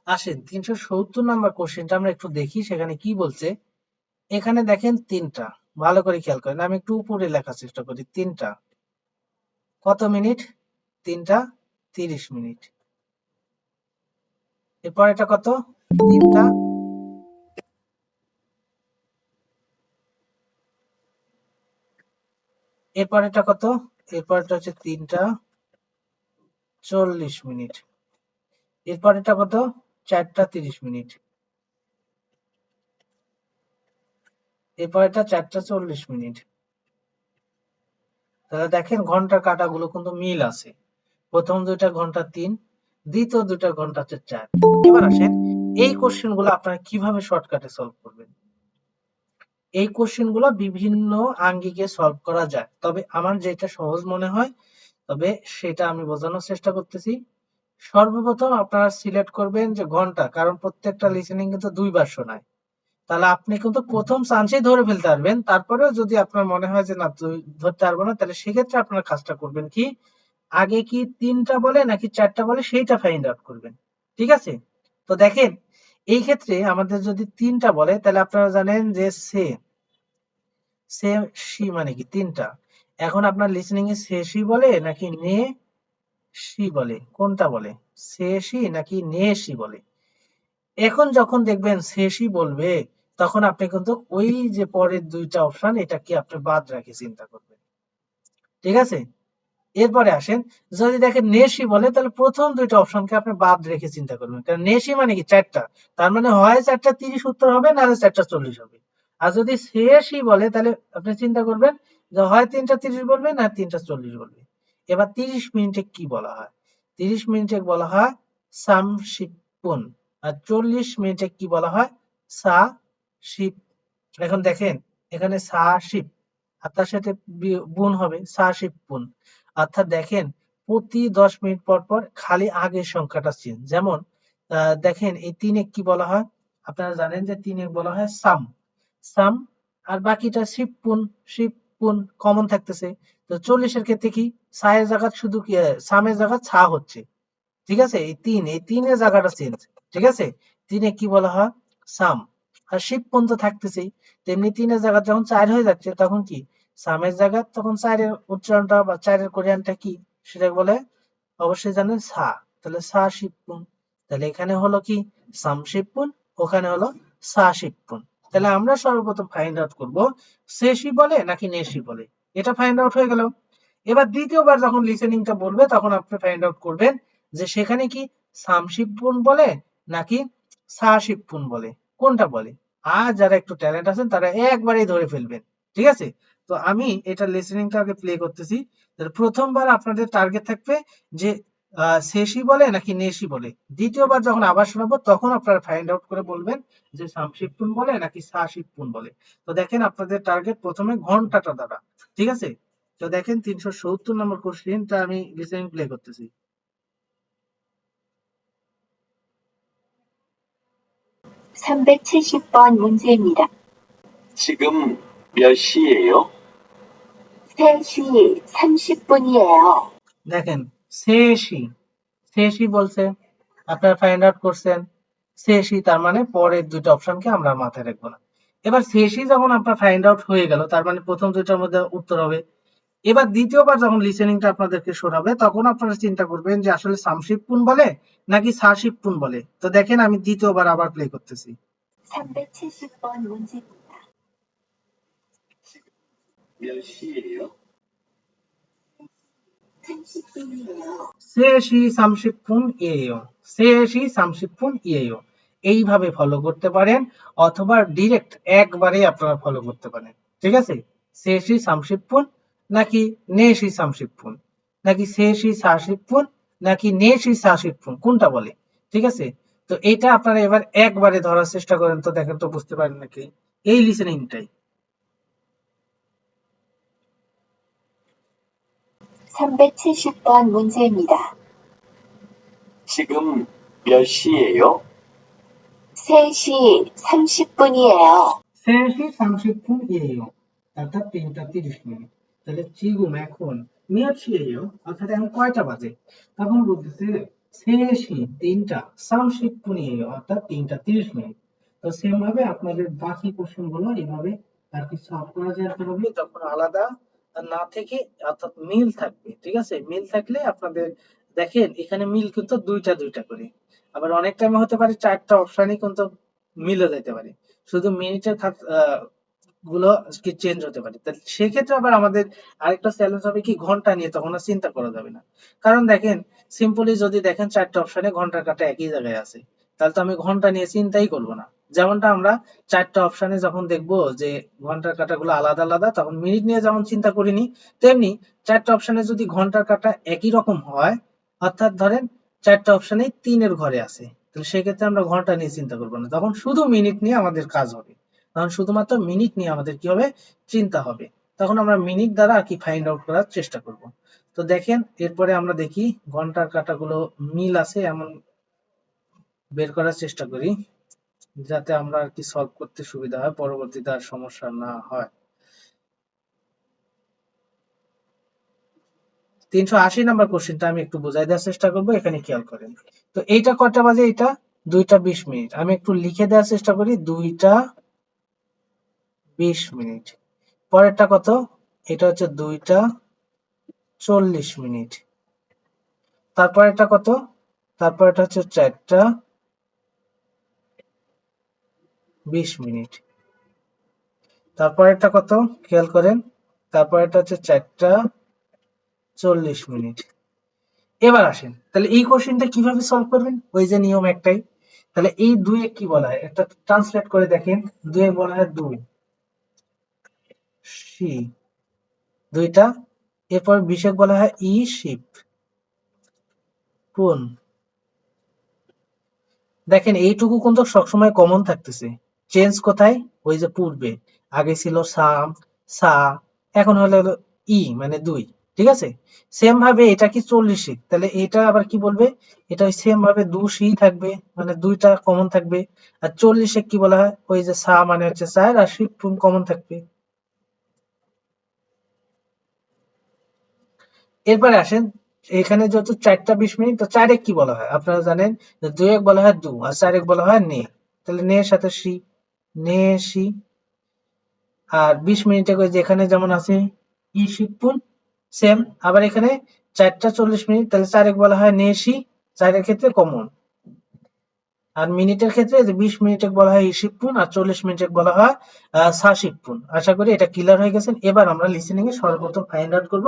আসেন 370 নাম্বার কোশ্চেনটা আমরা একটু দেখি, সেখানে কি বলছে। এখানে দেখেন 3টা, ভালো করে খেয়াল করেন, আমি একটু উপরে লেখার চেষ্টা করি। 3টা কত মিনিট? 3টা 30 মিনিট। এরপর এটা কত? 3টা, এরপর এটা কত? এরপর এটা হচ্ছে 3টা 40 মিনিট। এরপর এটা কত? 4টা 30 মিনিট। এরপর এটা 4টা 40 মিনিট। তাহলে দেখেন ঘন্টার কাঁটাগুলো কিন্তু মিল আছে। প্রথম দুইটা ঘন্টা 3, দ্বিতীয় দুইটা ঘন্টা হচ্ছে 4। এবার আসেন এই কোশ্চেন গুলো আপনারা কিভাবে শর্টকাটে সলভ করবেন। এই কোশ্চেন গুলো বিভিন্ন আঙ্গিকে সলভ করা যায়, তবে আমার যেটা সহজ মনে হয় তবে সেটা আমি বোঝানোর চেষ্টা করতেছি। সর্বপ্রথম আপনারা সিলেক্ট করবেন যে ঘন্টা, কারণ প্রত্যেকটা লিসেনিং কিন্তু দুইবার শোনায়। তাহলে আপনি কিন্তু প্রথম চান্সেই ধরে ফেলতে পারবেন। তারপরেও যদি আপনার মনে হয় যে না ধরতে পারবো না, তাহলে সেক্ষেত্রে আপনার কাজটা করবেন কি, আগে কি 3টা বলে নাকি 4টা বলে সেইটা ফাইন্ড আউট করবেন। ঠিক আছে, তো দেখেন এই ক্ষেত্রে আমাদের যদি 3টা বলে তাহলে আপনারা জানেন যে সে সে সি মানে কি 3টা। এখন আপনার লিসেনিং এ সে সি বলে নাকি নে সি বলে, কোনটা বলে? সে সি নাকি নে সি বলে? এখন যখন দেখবেন সে সি বলবে, তখন আপনি কিন্তু ওই যে পরের দুইটা অপশন এটা কি আপনি বাদ রাখে চিন্তা করবেন। ঠিক আছে, এরপরে আসেন, যদি দেখেন নেশি বলে তাহলে প্রথম দুইটা অপশনকে আপনি বাদ রেখে চিন্তা করবেন, কারণ নেশি মানে কি 4টা, তার মানে হয় 4টা 30 উত্তর হবে, নাহলে 4টা 40 হবে। আর যদি শেষই বলে তাহলে আপনি চিন্তা করবেন যে হয় 3টা 30 বলবে না 3টা 40 বলবে। এবার 30 মিনিটে কি বলা হয়? 30 মিনিটে বলা হয় সামশিপুন। আর 40 মিনিটে কি বলা হয়? সা শিপ। এখন দেখেন এখানে সা শিপ আর তার সাথে গুণ হবে সা শিপ গুণ। অর্থাৎ দেখেন প্রতি 10 মিনিট পর পর খালি আগের সংখ্যাটা চেঞ্জ। যেমন দেখেন এই 3 কি বলা হয়? আপনারা জানেন যে 3 বলা হয় সাম সাম, আর বাকিটা শিবপুন কমন থাকতেছে। তো 40 এর ক্ষেত্রে কি সায়ের জায়গা শুধু কি সামের জায়গা ছা হচ্ছে। ঠিক আছে, এই তিনের জায়গাটা চেঞ্জ। ঠিক আছে, 3 কি বলা হয়? সাম। আর শিবপুন তো থাকতেছেই, তেমনি 3 জায়গা যখন 4 হয়ে যাচ্ছে তখন কি সামের জায়গা তখন 4 উচ্চারণটা বা 4 কোরিয়ানটা কি সেটা বলে অবশ্যই জানেন সা। তাহলে সা শিবপুন, তাহলে এখানে হলো কি সাম শিবপুন, ওখানে হলো সা শিবপুন। তাহলে আমরা সর্বপ্রথম ফাইন্ড আউট করব সেশি বলে নাকি নেশি বলে, এটা ফাইন্ড আউট হয়ে গেল। এবার দ্বিতীয়বার যখন লিসেনিংটা বলবে তখন আপনি ফাইন্ড আউট করবেন যে সেখানে কি সাম শিবপুন বলে নাকি সা শিবপুন বলে, কোনটা বলে। আর যারা একটু ট্যালেন্ট আছেন তারা একবারেই ধরে ফেলবেন। ঠিক আছে? তো আমি এটা লিসেনিংটা আগে প্লে করতেছি। তাহলে প্রথমবার আপনাদের টার্গেট থাকবে যে শেষই বলে নাকি নেশি বলে। দ্বিতীয়বার যখন আবার শোনাবো তখন আপনারা ফাইন্ড আউট করে বলবেন যে সামশিপ্পুন বলে নাকি সাশিপ্পুন বলে। তো দেখেন আপনাদের টার্গেট প্রথমে ঘন্টাটা দ্বারা। ঠিক আছে? তো দেখেন 370 নম্বর কোশ্চেনটা আমি লিসেনিং প্লে করতেছি। (370번) 문제입니다. 지금 몇 시예요? 3시 30분이에요. দেখেন শেষই শেষই বলছে, আপনারা ফাইন্ড আউট করছেন শেষই, তার মানে পরের দুইটা অপশনকে আমরা মাথায় রাখবো না। এবার শেষই যখন আপনার ফাইন্ড আউট হয়ে গেল তার মানে প্রথম দুইটার মধ্যে উত্তর হবে। এবার দ্বিতীয়বার যখন লিসেনিংটা আপনাদেরকে শোনাবে তখন আপনারা চিন্তা করবেন যে আসলে সামশিপ্পুন বলে নাকি সাশিপ্পুন বলে। তো দেখেন আমি দ্বিতীয়বার আবার প্লে করতেছি। 370번 문제입니다. 몇 시예요? 30분이에요. শেষই সামশিপ্পুন ইয়েও, শেষই সামশিপ্পুন ইয়েও, এইভাবে ফলো করতে পারেন অথবা ডিরেক্ট একবারেই আপনারা ফলো করতে পারেন। ঠিক আছে? শেষই সামশিপ্পুন নাকি নেশি সামশিপ্পুন নাকি শেষই সাশিপ্পুন নাকি নেশি সাশিপ্পুন কোনটা বলে। ঠিক আছে? তো এটা আপনারা এবার একবারে ধরার চেষ্টা করেন তো দেখেন তো বুঝতে পারেন নাকি এই লিসেনিংটাই। 370번 문제입니다. 지금 몇 시예요? 3시 30분이에요. শেষই সামশিপ্পুন ইয়েও অর্থাৎ 3টা 30 মিনিট। তাহলে চিগুম এখন মিয়াচ্ছি ইয়েও অর্থাৎ এখন কয়টা বাজে, তখন বলতেছে শেষই 3টা সামশিপ্পুন ইয়েও অর্থাৎ 3টা 30 মিনিট। তো সেম ভাবে আপনাদের বাকি কোশ্চেন গুলো এইভাবে আর কি সলভ করা যায় হবে, তখন আলাদা না থেকে অর্থাৎ মিল থাকবে। ঠিক আছে? মিল থাকলে আপনাদের দেখেন এখানে মিল কিন্তু দুইটা করে, আবার অনেক টাইমে হতে পারে 4টা অপশনই কিন্তু মিলে যেতে পারে, শুধু মিনিটের গুলো কি চেঞ্জ হতে পারে। তাহলে সেক্ষেত্রে আবার আমাদের আরেকটা চ্যালেঞ্জ হবে কি ঘন্টা নিয়ে, তখন আর চিন্তা করা যাবে না। কারণ দেখেন সিম্পলি যদি দেখেন 4টা অপশনে ঘন্টার কাটা একই জায়গায় আছে, তাহলে তো আমি ঘন্টা নিয়ে চিন্তাই করবো না। যেমনটা আমরা 4টা অপশনে যখন দেখবো যে ঘন্টার কাটাগুলো আলাদা আলাদা তখন মিনিট নিয়ে যেমন চিন্তা করিনি, তেমনি 4টা অপশনে যদি ঘন্টার কাটা একই রকম হয়, অর্থাৎ ধরেন 4টা অপশনে 3-এর ঘরে আছে, তাহলে সেক্ষেত্রে আমরা ঘন্টা নিয়ে চিন্তা করবো না, তখন শুধু মিনিট নিয়ে আমাদের কাজ হবে। তখন শুধুমাত্র মিনিট নিয়ে আমাদের কি হবে চিন্তা হবে, তখন আমরা মিনিট দ্বারা আর কি ফাইন্ড আউট করার চেষ্টা করব। তো দেখেন এরপরে আমরা দেখি ঘন্টার কাটাগুলো মিল আছে এমন বের করার চেষ্টা করি, যাতে আমরা আর কি সলভ করতে সুবিধা হয়, পরবর্তীতে আর সমস্যা না হয়। 380 নাম্বার কোশ্চেনটা আমি একটু বোঝাই দেওয়ার চেষ্টা করব, এখানে খেয়াল করেন। তো এইটা কয়টা বাজে, এটা 2টা 20 মিনিট। আমি একটু লিখে দেওয়ার চেষ্টা করি 2টা 20 মিনিট। পরেরটা কত, এটা হচ্ছে 2টা 40 মিনিট। তারপরেরটা কত, তারপরেরটা হচ্ছে 4টা 20 মিনিট। তারপরেরটা কত খেয়াল করেন, তারপরেরটা হচ্ছে 4টা 40 মিনিট। এবার আসেন তাহলে এই কোশ্চেনটা কিভাবে সলভ করবেন, ওই যে নিয়ম একটাই। তাহলে এই 2 কি বলা হয়, একটা ট্রান্সলেট করে দেখেন, 2 বলা হয় 2 সি 2টা, এরপর 20 বলা হয় ই শিপ পুন। দেখেন এইটুকু কিন্তু সবসময় কমন থাকতেছে, চেঞ্জ কোথায়, ওই যে পূর্বে আগে ছিল সাম সা, এখন হলো ই মানে 2। ঠিক আছে? সেম ভাবে এটা কি 40, তাহলে এটা আবার কি বলবে, এটা সেম ভাবে 2 সি থাকবে মানে 2টা কমন থাকবে। আর 40 কি বলা হয়, ওই যে সা মানে হচ্ছে 4 আর শিপ পুন কমন থাকবে। এরপরে আসেন এখানে যেহেতু 4টা 20 মিনিট, তো 4 কি বলা হয় আপনারা জানেন, 2 বলা হয় 2 আর 4 বলা হয় নে, তাহলে নে এর সাথে সি নে সি। আর 20 মিনিটে যেখানে যেমন আছে ই শিপুন সেম, আবার এখানে 4টা 40 মিনিট, তাহলে 4 বলা হয় নে সি, 4 এর ক্ষেত্রে কমন। আর মিনিটের ক্ষেত্রে যে 20 মিনিটে বলা হয় ইশিপুন আর 40 মিনিটে বলা হয় সাশিপুন। আশা করি এটা ক্লিয়ার হয়ে গেছেন। এবার আমরা লিসেনিং এ সর্বপ্রথম ফাইন্ড আউট করব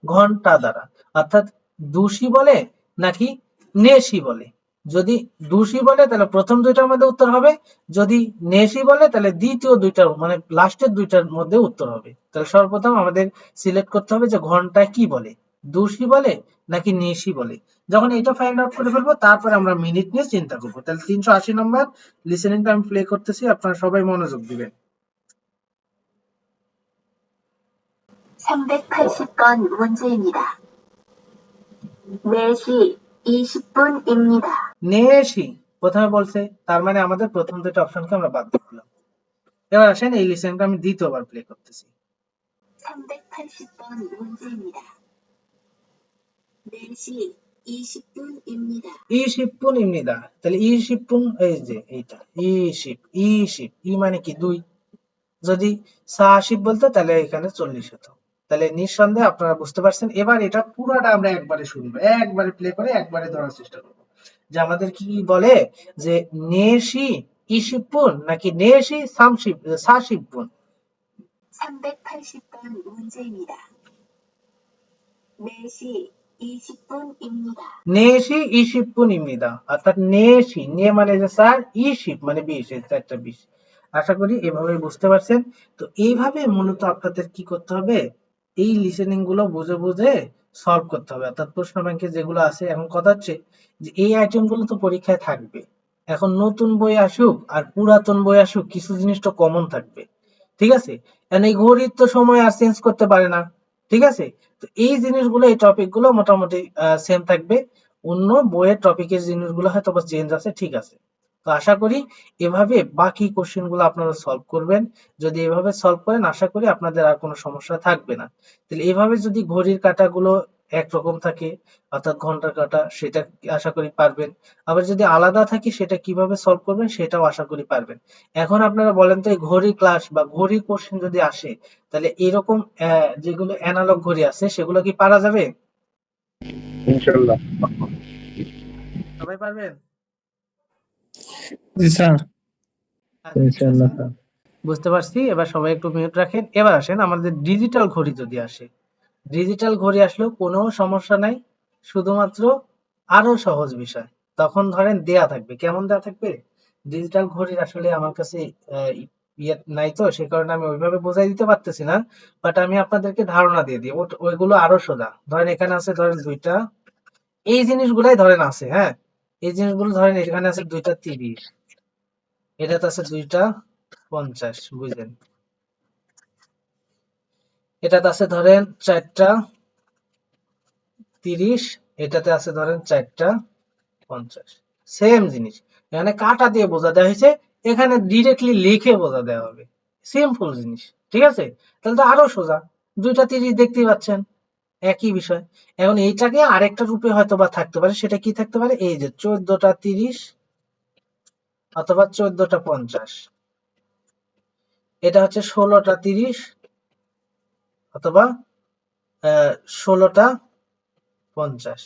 ঘন্টা দ্বারা, অর্থাৎ দুশি বলে নাকি নেশি বলে। যদি দুশি বলে তাহলে প্রথম দুইটার মধ্যে উত্তর হবে, যদি নেশি বলে তাহলে দ্বিতীয় দুইটার মানে লাস্টের দুইটার মধ্যে উত্তর হবে। তাহলে সর্বপ্রথম আমাদের সিলেক্ট করতে হবে যে ঘন্টায় কি বলে, দুশি বলে নাকি নেশি বলে। যখন এটা ফাইন্ড আউট করে ফেলবো তারপরে আমরা মিনিট নিয়ে চিন্তা করবো। তাহলে 380 নম্বর লিসেনিংটা আমি প্লে করতেছি, আপনারা সবাই মনোযোগ দিবেন। 380번 문제입니다. 4시 20분입니다. নেশি প্রথমে বলছে, তার মানে আমাদের প্রথম দুটো অপশনকে আমরা বাদ দিলাম। এবার আসেন এই লিসেনিংটা আমি দ্বিতীয়বার প্লে করতেছি। 380번 문제입니다. 4시 20분입니다. 20분입니다। তাহলে 20분 এই যে এইটা 20 ই মানে কি 2, যদি 40 বলতো তাহলে এখানে 40 হতো। তাহলে নিঃসন্দেহে আপনারা বুঝতে পারছেন। এবার এটা পুরোটা আমরা একবারে শুনবো, একবারে প্লে করে একবারে ধরার চেষ্টা করব যে আমাদের কি বলে যে নেশি 20분 নাকি নেশি 40분। 380번 문제입니다. 4시 20분입니다. নেশি 20분입니다। অর্থাৎ নেশি নে মানে যে স্যার, 20 মানে 20, এই চারটা 20। আশা করি এভাবে বুঝতে পারছেন। তো এইভাবে মূলত আপনাদের কি করতে হবে, এই লিসেনিং গুলো বুঝে বুঝে সলভ করতে হবে। অর্থাৎ প্রশ্ন ব্যাংকে যেগুলো আছে, এখন কথা হচ্ছে যে এই আইটেম গুলো তো পরীক্ষায় থাকবে। এখন নতুন বই আসুক আর পুরাতন বই আসুক, কিছু জিনিস তো কমন থাকবে, ঠিক আছে? কারণ এই ঘড়ির তো সময় আর চেঞ্জ করতে পারে না, ঠিক আছে? তো এই জিনিসগুলো, এই টপিক গুলো মোটামুটি সেম থাকবে। অন্য বইয়ের টপিকের জিনিসগুলো হয়তো বা চেঞ্জ আছে, ঠিক আছে? তো আশা করি এভাবে বাকি কোশ্চেন গুলো আপনারা সলভ করবেন। যদি এভাবে সলভ করেন আশা করি আপনাদের আর কোনো সমস্যা থাকবে না। তাহলে এভাবে যদি ঘড়ির কাঁটাগুলো একরকম থাকে অর্থাৎ ঘন্টার কাঁটা, সেটা আশা করি পারবেন। আবার যদি আলাদা থাকে সেটা কিভাবে সলভ করবেন সেটাও আশা করি পারবেন। এখন আপনারা বলেন তো এই ঘড়ি ক্লাস বা ঘড়ি কোশ্চেন যদি আসে তাহলে এরকম যেগুলো অ্যানালগ ঘড়ি আছে সেগুলো কি পারা যাবে? ইনশাআল্লাহ। সবাই পারবেন? জি স্যার। আচ্ছা, ইনশাআল্লাহ স্যার। বুঝতে পারছি। এবার সবাই একটু মিউট রাখেন। এবার আসেন আমাদের ডিজিটাল ঘড়ি যদি আসে, ডিজিটাল ঘড়ি আসলেও কোনো সমস্যা নাই, শুধুমাত্র আরো সহজ বিষয়। তখন ধরেন দেয়া থাকবে, কেমন দেয়া থাকবে, ডিজিটাল ঘড়ির আসলে আমার কাছে ইয়ে নাই, তো সে কারণে আমি ওইভাবে বোঝাই দিতে পারতেছি না। বাট আমি আপনাদেরকে ধারণা দিয়ে দিই, ওইগুলো আরো সোজা। ধরেন এখানে আছে ধরেন দুইটা, এই জিনিসগুলাই ধরেন আছে, হ্যাঁ এই জিনিসগুলো ধরেন এখানে আছে 2টা 30, এটাতে আছে 2টা 50, বুঝলেন? এটাতে আছে ধরেন 4টা 30, এটাতে আছে ধরেন 4টা 50, সেম জিনিস। এখানে কাটা দিয়ে বোঝা দেওয়া হয়েছে, এখানে ডিরেক্টলি লিখে বোঝা দেওয়া হবে, সিম্পল জিনিস, ঠিক আছে? তাহলে তো আরো সোজা, 2টা 30 দেখতেই পাচ্ছেন, একই বিষয়। এখন এইটাকে আরেকটা রূপে হয়তো বা থাকতে পারে, সেটা কি থাকতে পারে, এই যে 14টা 30 অথবা 14টা 50, এটা হচ্ছে 16টা 30 অথবা 16টা 50।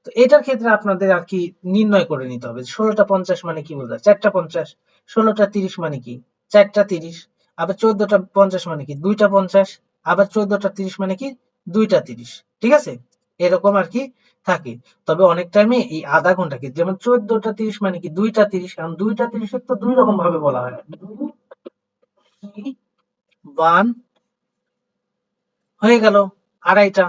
তো এটার ক্ষেত্রে আপনাদের আর কি নির্ণয় করে নিতে হবে 16টা 50 মানে কি বোঝায়, 4টা 50, 16টা 30 মানে কি 4টা 30, আবার 14টা 50 মানে কি 2টা 50, আবার 14টা 30 মানে কি 2টা 30, ঠিক আছে? এরকম আর কি থাকে। তবে অনেক টাইমে এই আধা ঘন্টা কি, যেমন 14টা 30 মানে কি 2টা 30, কারণ 2টা 30 তো দুই রকম ভাবে বলা হয়, 1 হয়ে গেল আড়াইটা,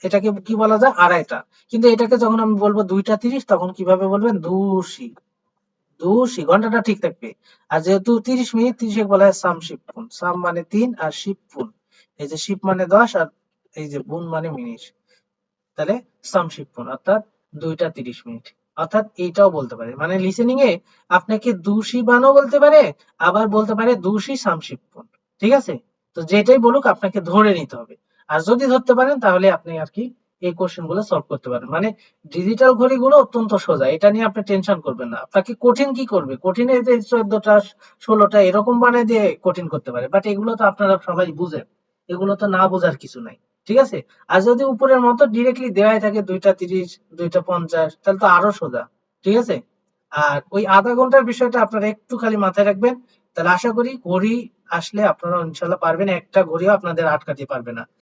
এটাকে কি বলা যায়, আড়াইটা। কিন্তু এটাকে যখন আমি বলবো 2টা 30 তখন কিভাবে বলবেন, দুশি, দুশি, ঘন্টাটা ঠিক থাকবে। আর যেহেতু 30 মিনিট, 30 বলা হয় সামশিপুন, সাম মানে 3 আর শিবপুন, এই যে শিব মানে 10 আর এই যে পুন মানে মিনিট, তাহলে সামশিপুন অর্থাৎ 2টা 30 মিনিট। অর্থাৎ এইটাও বলতে পারে, মানে লিসেনিং এ আপনাকে দুশি বানও বলতে পারে, আবার বলতে পারে দুশি সামশিপুন, ঠিক আছে? তো যেটাই বলুক আপনাকে ধরে নিতে হবে। আর যদি ধরতে পারেন তাহলে আপনি আর কি এই কোশ্চেন গুলো সলভ করতে পারেন। মানে ডিজিটাল ঘড়িগুলো অত্যন্ত সোজা, এটা নিয়ে আপনি টেনশন করবেন না। আপনাকে কঠিন কি করবে, কঠিন এই যে 14টা 16টা এরকম বানায় দিয়ে কঠিন করতে পারে, বাট এগুলো তো আপনারা সবাই বুঝেন, এগুলো তো না বোঝার কিছু নাই, ঠিক আছে? আর যদি উপরের মতো ডিরেক্টলি দেওয়াই থাকে 2টা 30 2টা 50, তাহলে তো আরো সোজা, ঠিক আছে? আর ওই আধা ঘন্টার বিষয়টা আপনারা একটু খালি মাথায় রাখবেন, তাহলে আশা করি ঘড়ি আসলে আপনারা ইনশাল্লাহ পারবেন, একটা ঘড়িও আপনাদের আটকাতে পারবে না।